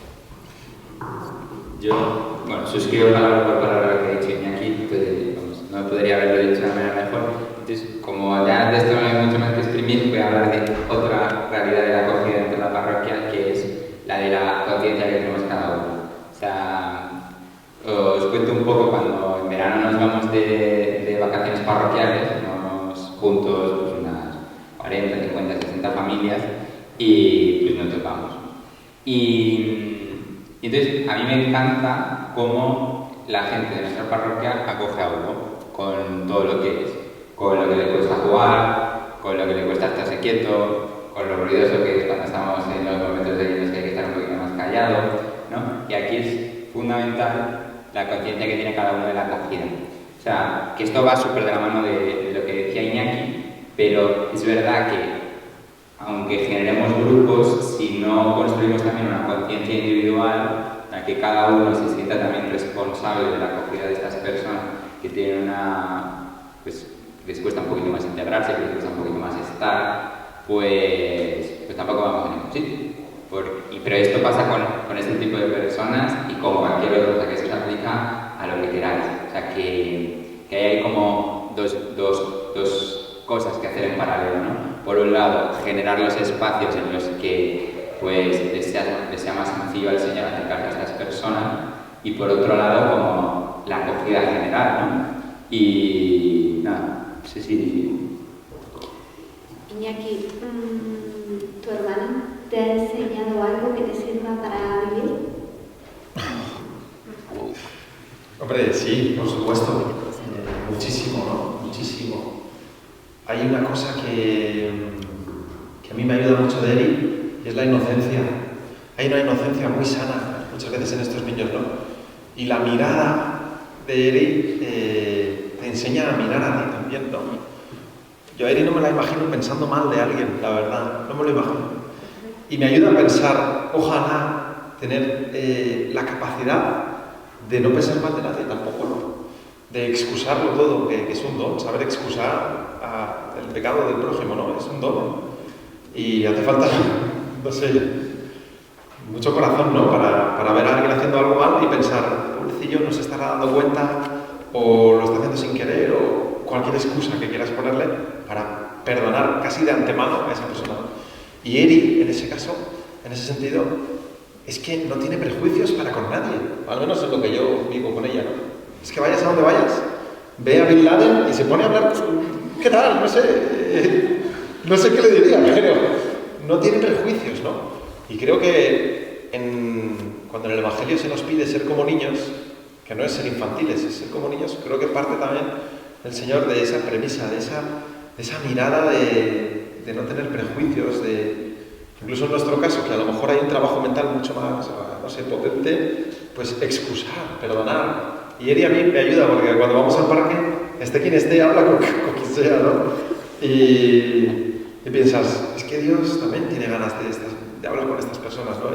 Yo, bueno, suscribo palabra por palabra lo que ha dicho Iñaki, no podría haberlo dicho de una manera mejor. Entonces, como ya de esto no hay mucho más que exprimir, voy a hablar de otra realidad de la acogida dentro de la parroquia, que es la de la conciencia que tenemos cada uno. O sea, os cuento un poco, cuando en verano nos vamos de vacaciones parroquiales, vamos juntos pues unas 40, 50, 60 familias y pues nos topamos. Y entonces a mí me encanta cómo la gente de nuestra parroquia acoge a uno con todo lo que es, con lo que le cuesta jugar, con lo que le cuesta estarse quieto, con lo ruidoso que es cuando estamos en los momentos de los que hay que estar un poquito más callado, ¿no? Y aquí es fundamental la conciencia que tiene cada uno de la acogida. O sea, que esto va súper de la mano de lo que decía Iñaki, pero es verdad que aunque generemos grupos, si no construimos también una conciencia individual, en la que cada uno se sienta también responsable de la acogida de estas personas que tienen pues les cuesta un poquito más integrarse, que les cuesta un poquito más estar, pues tampoco vamos a ningún sitio. Pero esto pasa con este tipo de personas y con cualquier otra, o sea, que eso se aplica a lo que queráis. O sea, que hay como dos cosas que hacer en paralelo, ¿no? Por un lado, generar los espacios en los que pues, les sea más sencillo al Señor acercarse a estas personas, y por otro lado, como la acogida general, ¿no? Y nada, no sé si... Iñaki, ¿tu hermana te ha enseñado algo que te sirva para vivir? Hombre, sí, por supuesto. Muchísimo, ¿no? Muchísimo. Hay una cosa que a mí me ayuda mucho de Eri, y es la inocencia. Hay una inocencia muy sana muchas veces en estos niños, ¿no? Y la mirada de Eri te enseña a mirar a ti también, ¿no? Yo a Eri no me la imagino pensando mal de alguien, la verdad, no me lo imagino. Y me ayuda a pensar, ojalá tener la capacidad de no pensar mal de nadie tampoco, ¿no? De excusarlo todo, que es un don, saber excusar el pecado del prójimo, ¿no? Es un don. Y hace falta, no sé, mucho corazón, ¿no? Para ver a alguien haciendo algo mal y pensar, pobrecillo, no se estará dando cuenta, o lo está haciendo sin querer, o cualquier excusa que quieras ponerle para perdonar casi de antemano a esa persona. Y Eri, en ese caso, en ese sentido, es que no tiene prejuicios para con nadie, al menos es lo que yo vivo con ella, ¿no? Es que vayas a donde vayas, ve a Bin Laden y se pone a hablar, ¿qué tal? No sé qué le diría, pero no tiene prejuicios, ¿no? Y creo que cuando en el Evangelio se nos pide ser como niños, que no es ser infantiles, es ser como niños, creo que parte también el Señor de esa premisa, de esa mirada de no tener prejuicios, incluso en nuestro caso, que a lo mejor hay un trabajo mental mucho más, no sé, potente, pues excusar, perdonar. Y Eri a mí me ayuda, porque cuando vamos al parque, esté quien esté, habla con quien sea, ¿no? Y piensas, es que Dios también tiene ganas de hablar con estas personas, ¿no?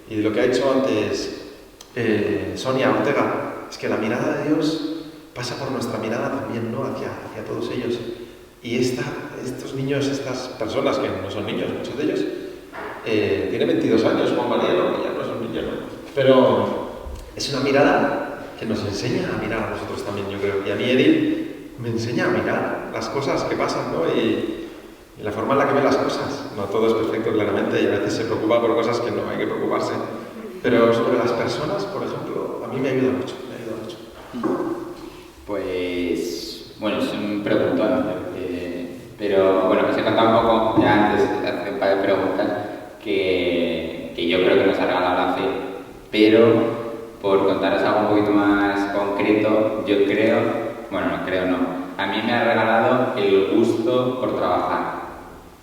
Y de lo que ha hecho antes Sonia Ortega, es que la mirada de Dios pasa por nuestra mirada también, ¿no? Hacia todos ellos. Y estos niños, estas personas, que no son niños, muchos de ellos, tienen 22 años, Juan María, ¿no? Que ya no son niños, ¿no? Pero es una mirada que nos enseña a mirar a nosotros también, yo creo. Y a mí Edith me enseña a mirar las cosas que pasan, ¿no? Y la forma en la que ve las cosas. No todo es perfecto, claramente, y a veces se preocupa por cosas que no hay que preocuparse. Pero sobre las personas, por ejemplo, a mí me ayuda mucho, Pues, bueno, es un preguntón, pero bueno, os he contado un poco ya antes, hace un par de preguntas, que yo creo que nos ha regalado la fe, pero por contaros algo un poquito más concreto, yo creo, bueno, no creo, no, a mí me ha regalado el gusto por trabajar,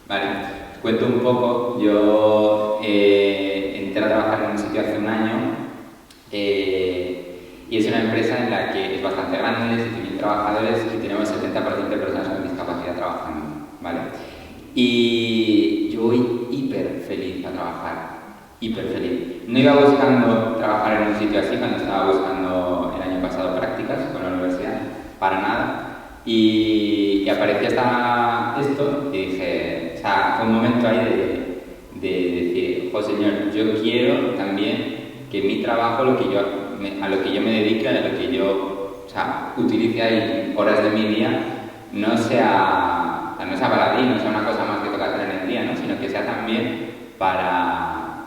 ¿vale? Os cuento un poco, yo entré a trabajar en un sitio hace un año, y es una empresa en la que es bastante grande, 7.000 trabajadores y tenemos 70% de personas con discapacidad trabajando, ¿vale? Y yo voy hiper feliz a trabajar, hiper feliz. No iba buscando trabajar en un sitio así cuando estaba buscando el año pasado prácticas con la universidad, para nada. Y apareció esto y dije, o sea, fue un momento ahí de decir, oh Señor, yo quiero también que mi trabajo, a lo que yo me dedique, a lo que yo, o sea, utilice ahí horas de mi día, no sea para ti, no sea una cosa más que toca hacer en el día, ¿no? Sino que sea también para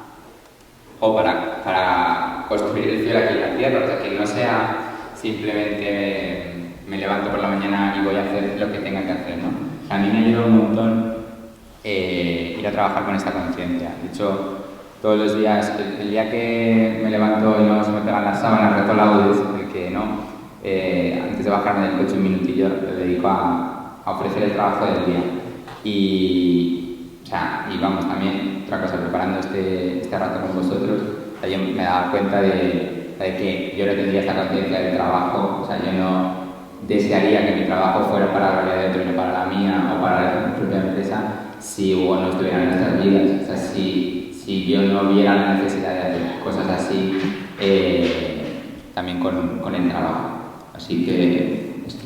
construir el cielo aquí en la tierra, o sea, que no sea simplemente me levanto por la mañana y voy a hacer lo que tenga que hacer, ¿no? A mí me ayuda un montón ir a trabajar con esta conciencia. De hecho, todos los días, el día que me levanto y no se me pegan las sábanas, reto laudes, el que no, antes de bajarme del coche un minutillo, lo dedico a ofrecer el trabajo del día. Y vamos, también, otra cosa, preparando este rato con vosotros, yo me daba cuenta de que yo no tendría esta conciencia del trabajo, o sea, yo no desearía que mi trabajo fuera para la gloria de otro y no para la mía o para la propia empresa si Hugo no estuviera en nuestras vidas. O sea, si yo no viera la necesidad de hacer cosas así, también con el trabajo. Así que esto.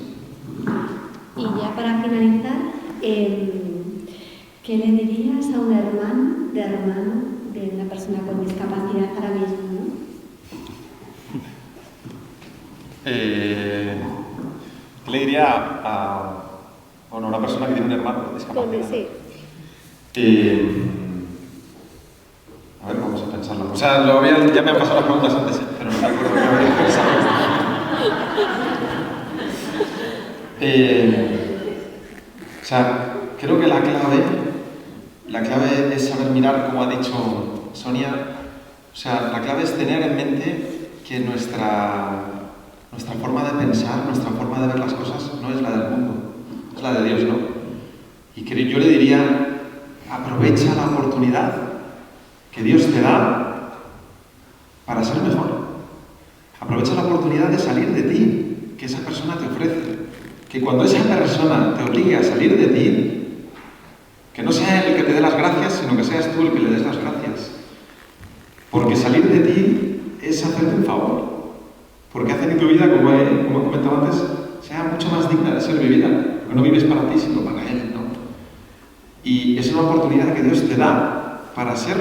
Y ya para finalizar, ¿qué le dirías a un hermano de una persona con discapacidad ahora mismo, ¿no? ¿Qué le diría a una persona que tiene un hermano con discapacidad? Sí. A ver, vamos a pensarlo. O sea, ya me han pasado las preguntas antes, pero no me acuerdo qué había pensado. O sea, creo que la clave es saber mirar, como ha dicho Sonia. O sea, la clave es tener en mente que nuestra forma de pensar, nuestra forma de ver las cosas no es la del mundo, es la de Dios, ¿no? Y yo le diría, aprovecha la oportunidad que Dios te da para ser mejor. Aprovecha la oportunidad de salir de ti, que esa persona te ofrece. Que cuando esa persona te obligue a salir de ti, que no sea él el que te dé las gracias, sino que seas tú el que le des las gracias. Porque salir de ti es hacerte un favor. Porque hace que tu vida, como he comentado antes, sea mucho más digna de ser vivida. Porque no vives para ti, sino para él, ¿no? Y es una oportunidad que Dios te da para ser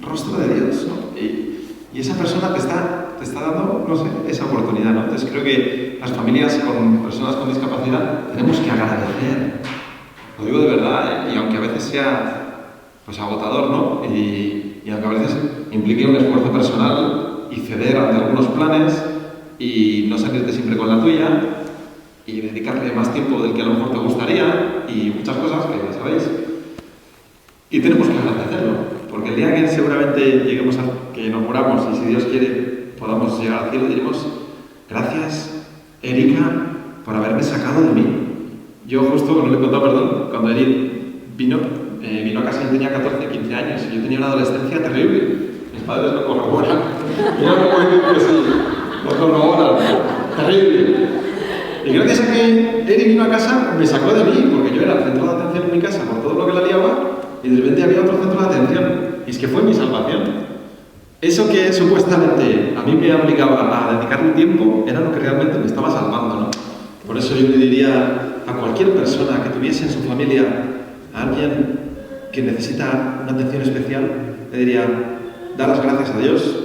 rostro de Dios, ¿no? Y esa persona te está dando, no sé, esa oportunidad, ¿no? Entonces creo que las familias con personas con discapacidad tenemos que agradecer Lo digo de verdad, y aunque a veces sea pues agotador, ¿no? Y aunque a veces implique un esfuerzo personal y ceder ante algunos planes y no salirte siempre con la tuya y dedicarle más tiempo del que a lo mejor te gustaría y muchas cosas que ya sabéis. Y tenemos que agradecerlo, porque el día que seguramente lleguemos a que nos muramos y si Dios quiere podamos llegar al cielo, diremos gracias, Erika, por haberme sacado de mí. Yo justo, no le he contado, perdón, cuando Erika vino a casa, yo tenía 14, 15 años y yo tenía una adolescencia terrible. Mis padres lo corroboran. Yo no puedo decir que sí, lo corroboran. Terrible. Y gracias a que Eri vino a casa, me sacó de mí, porque yo era el centro de atención en mi casa por todo lo que la liaba, y de repente había otro centro de atención. Y es que fue mi salvación. Eso que supuestamente a mí me obligaba a dedicarle tiempo era lo que realmente me estaba salvando, ¿no? Por eso yo le diría a cualquier persona que tuviese en su familia a alguien que necesita una atención especial, le diría, dar las gracias a Dios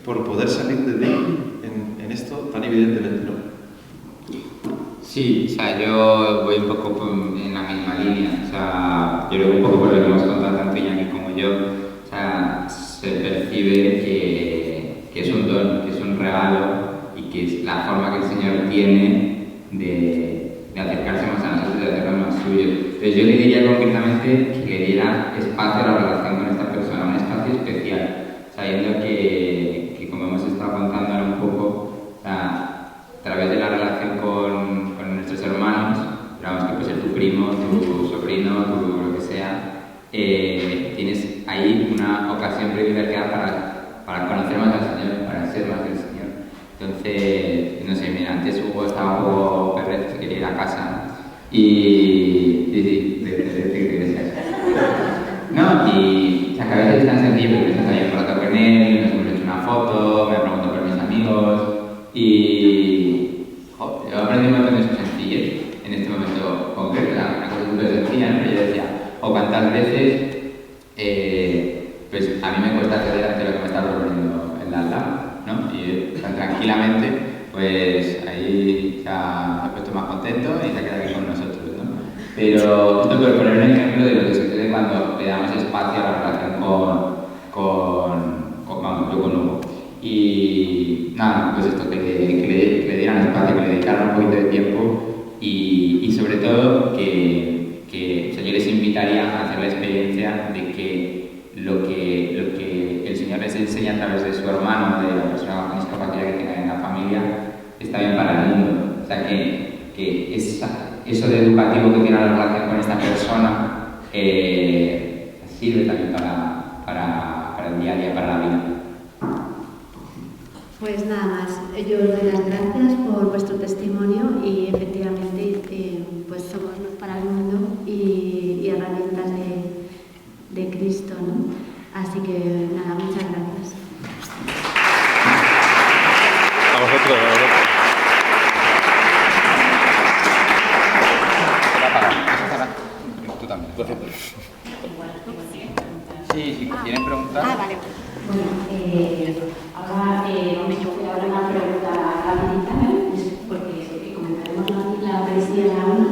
por poder salir de ti en esto tan evidentemente, ¿no? Sí, o sea, yo voy un poco en la misma línea, o sea, yo creo un poco por lo que hemos contado tanto Iñaki como yo, o sea, se percibe que es un don, que es un regalo y que es la forma que el Señor tiene de acercarse más a nosotros, de hacernos más suyos. Entonces yo le diría concretamente que le diera espacio a la relación con esta persona, un espacio especial, sabiendo que como hemos estado contando ahora un poco, o sea, a través de la relación con nuestros hermanos, digamos que puede ser tu primo, tu sobrino, lo que sea, tienes ahí una ocasión privilegiada para conocer más al Señor, para ser más del Señor. Entonces, no sé, mira, antes Hugo estaba un poco perreto, se quería ir a casa y no, y o sea, que a veces es tan sencillo, porque estás ahí un rato con él, nos hemos hecho una foto, me pregunto por mis amigos y yo aprendí un montón de su sencillez en este momento concreto, una cosa súper sencilla, ¿no? Yo decía, o cuántas veces pues a mí me cuesta ceder ante lo que me está proponiendo el de al lado, ¿no? Y tan tranquilamente, pues ahí se ha puesto más contento y se ha quedado aquí con nosotros, ¿no? Pero esto por poner un ejemplo de lo que sucede cuando le damos espacio a la relación yo con Hugo. Y nada, pues esto, que le dieran espacio, que le dedicaran un poquito de tiempo y sobre todo que o sea, yo les invitaría a hacer la experiencia de que lo que el Señor les enseña a través de su hermano, de la persona con discapacidad que tenga en la familia, está bien para el mundo. O sea, que eso de educativo que tiene la relación con esta persona sirve también para el día a día, para la vida. Pues nada más, yo os doy las gracias por vuestro testimonio y efectivamente pues somos luz para el mundo y herramientas de Cristo, ¿no? Así que nada, muchas gracias. A vosotros. Tú también. Sí, si quieren preguntar. Ah, vale. Bueno, ahora voy a dar una pregunta rapidita, porque comentaremos la Eucaristía en la una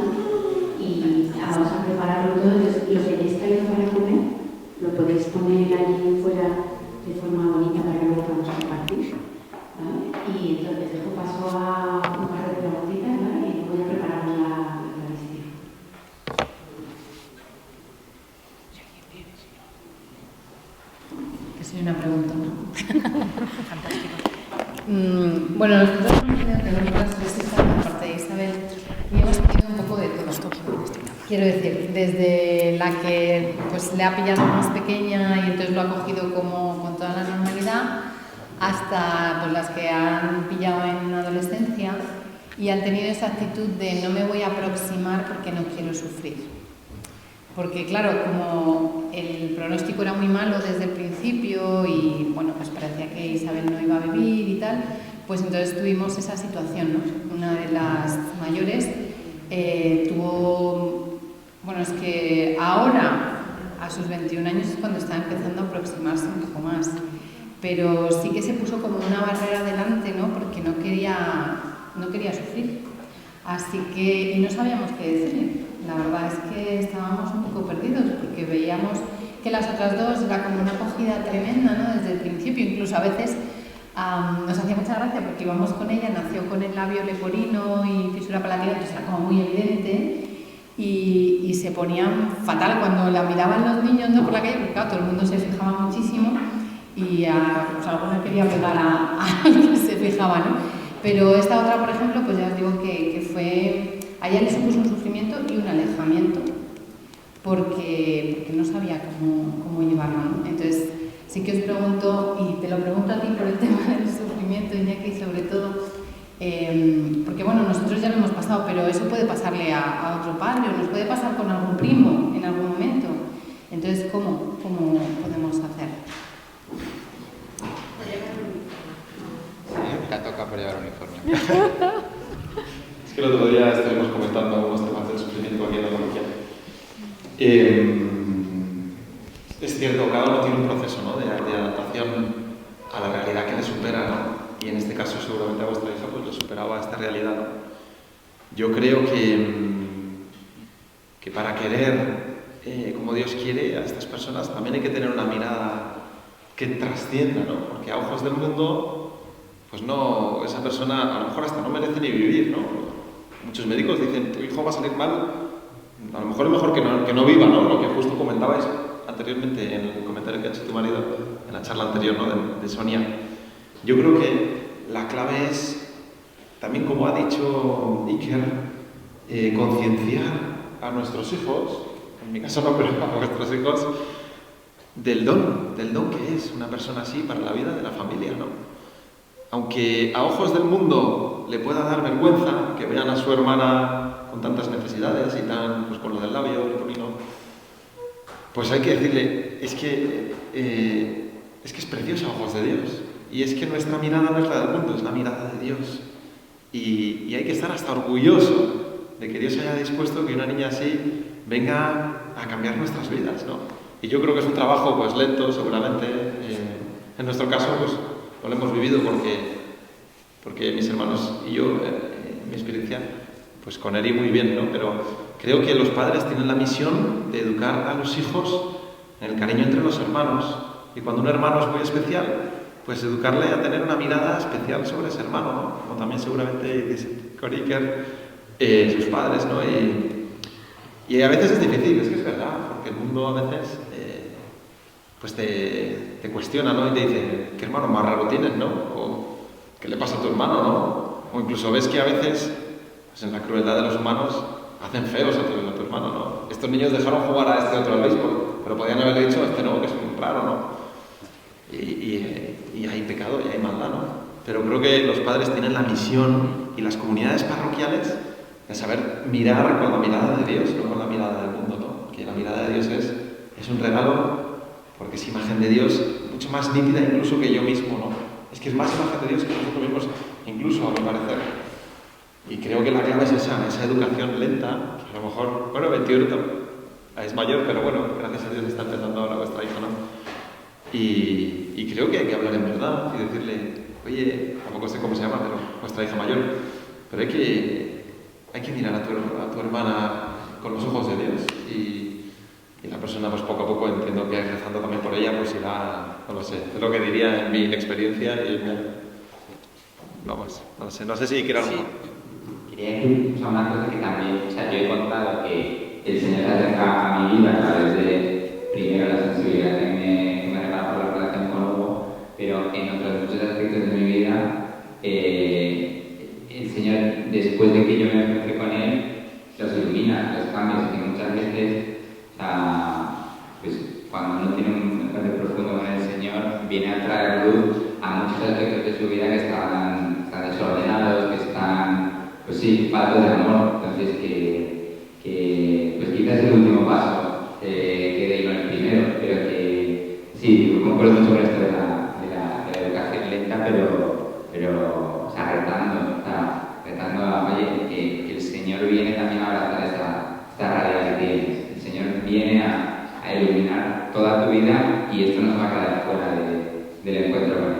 y vamos a prepararlo todo. Entonces, lo que hayáis traído para comer, lo podéis poner allí fuera de forma bonita para que lo podamos compartir, ¿vale? Y entonces dejo paso a un par de preguntitas, ¿vale? Y voy a preparar la Eucaristía. Que soy una pregunta, ¿no? Fantástico. Bueno, nosotros hemos tenido que ver otras veces la parte de Isabel y hemos tenido un poco de todo. Quiero decir, desde la que pues, le ha pillado más pequeña y entonces lo ha cogido como con toda la normalidad, hasta pues, las que han pillado en adolescencia y han tenido esa actitud de no me voy a aproximar porque no quiero sufrir. Porque claro, como el pronóstico era muy malo desde el principio y bueno, pues parecía que Isabel no iba a vivir y tal, pues entonces tuvimos esa situación, ¿no? Una de las mayores tuvo, bueno, es que ahora a sus 21 años es cuando está empezando a aproximarse un poco más, pero sí que se puso como una barrera delante, ¿no? Porque no quería sufrir. Así que, y no sabíamos qué decirle. la verdad es que estábamos un poco perdidos porque veíamos que las otras dos era como una acogida tremenda, ¿no? Desde el principio, incluso a veces nos hacía mucha gracia porque íbamos con ella, nació con el labio leporino y fisura palatina, entonces era como muy evidente y se ponían fatal cuando la miraban los niños, ¿no? Por la calle, porque claro, todo el mundo se fijaba muchísimo y pues alguna quería pegar al que se fijaba, ¿no? Pero esta otra, por ejemplo, pues ya os digo que fue, a ella le supuso un sufrimiento y un alejamiento porque no sabía cómo llevarlo, ¿no? Entonces, sí que os pregunto, y te lo pregunto a ti por el tema del sufrimiento, Iñaki, sobre todo, porque bueno, nosotros ya lo hemos pasado, pero eso puede pasarle a otro padre, o nos puede pasar con algún primo en algún momento. Entonces, ¿cómo podemos hacer? Te toca por llevar uniforme. Es que el otro día estuvimos comentando algunos temas del sufrimiento aquí en la parroquia. Es cierto, cada uno tiene un proceso, ¿no? de adaptación a la realidad que le supera, ¿no? Y en este caso seguramente a vuestra hija pues le superaba esta realidad, ¿no? Yo creo que para querer como Dios quiere a estas personas también hay que tener una mirada que trascienda, ¿no? Porque a ojos del mundo, pues no, esa persona a lo mejor hasta no merece ni vivir, ¿no? Muchos médicos dicen, tu hijo va a salir mal, a lo mejor es mejor que no viva, ¿no? Lo que justo comentabais anteriormente en el comentario que ha hecho tu marido en la charla anterior, ¿no? de Sonia. Yo creo que la clave es, también como ha dicho Iker, concienciar a nuestros hijos, en mi caso no, pero a vuestros hijos, del don que es una persona así para la vida de la familia, ¿no? Aunque a ojos del mundo le pueda dar vergüenza que vean a su hermana con tantas necesidades y pues con lo del labio leporino, pues hay que decirle, es que es preciosa a ojos de Dios. Y es que nuestra mirada no es la del mundo, es la mirada de Dios. Y hay que estar hasta orgulloso de que Dios haya dispuesto que una niña así venga a cambiar nuestras vidas, ¿no? Y yo creo que es un trabajo pues lento, seguramente. En nuestro caso, pues lo hemos vivido porque mis hermanos y yo, en mi experiencia, pues con Eri muy bien, ¿no? Pero creo que los padres tienen la misión de educar a los hijos en el cariño entre los hermanos. Y cuando un hermano es muy especial, pues educarle a tener una mirada especial sobre ese hermano, ¿no? Como también seguramente dice con Iker, sus padres, ¿no? Y a veces es difícil, es que es verdad, porque el mundo a veces pues te cuestiona, ¿no? Y te dice, ¿qué hermano más raro tienes, no? O ¿qué le pasa a tu hermano, no? O incluso ves que a veces, pues en la crueldad de los humanos, hacen feos a tu hermano, ¿no? Estos niños dejaron jugar a este otro al béisbol, pero podían haberle dicho a este no, que es un raro, ¿no? Y hay pecado y hay maldad, ¿no? Pero creo que los padres tienen la misión y las comunidades parroquiales de saber mirar con la mirada de Dios, no con la mirada del mundo, ¿no? Que la mirada de Dios es un regalo porque es imagen de Dios mucho más nítida incluso que yo mismo, ¿no? Es que es más imagen de Dios que nosotros mismos, incluso a mi parecer. Y creo que la clave es esa educación lenta, que a lo mejor, bueno, 21 es mayor, pero bueno, gracias a Dios está empezando ahora vuestra hija, ¿no? Y creo que hay que hablar en verdad y decirle, oye, tampoco sé cómo se llama, pero vuestra hija mayor, pero hay que mirar a tu hermana con los ojos de Dios y la persona pues poco a poco, entiendo que rezando también por ella, pues irá, no lo sé, es lo que diría en mi experiencia y vamos, no lo sé, no sé si quiero algo. Quería decir una cosa que también, o sea, yo he contado que el Señor se acerca a mi vida a través de, primero, la sensibilidad que me regala por la relación con Hugo, pero en otros muchos aspectos de mi vida, el Señor, después de que yo me encontré con Él, los ilumina, los cambios, que muchas veces, o sea, pues cuando uno tiene un encuentro profundo con el Señor, viene a traer luz a muchos aspectos de su vida que están desordenados, que están, pues sí, faltos de amor. Entonces, pues quizás es el último paso, que de ir el primero, pero que sí, yo concuerdo mucho con esto de la educación lenta, pero o sea, retando a Valle, que el Señor viene también a abrazar esta realidad que tienes. El Señor viene a iluminar toda tu vida y esto no se va a quedar fuera del encuentro con Él.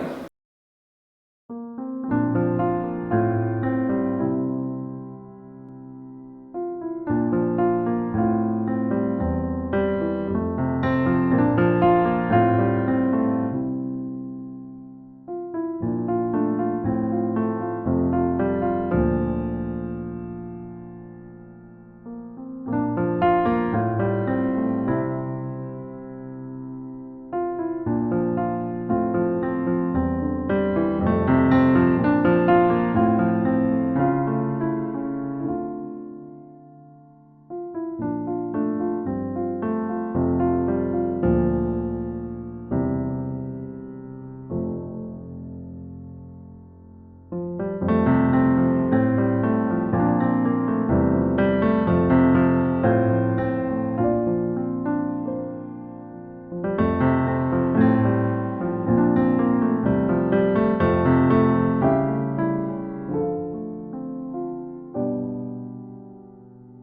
Gracias.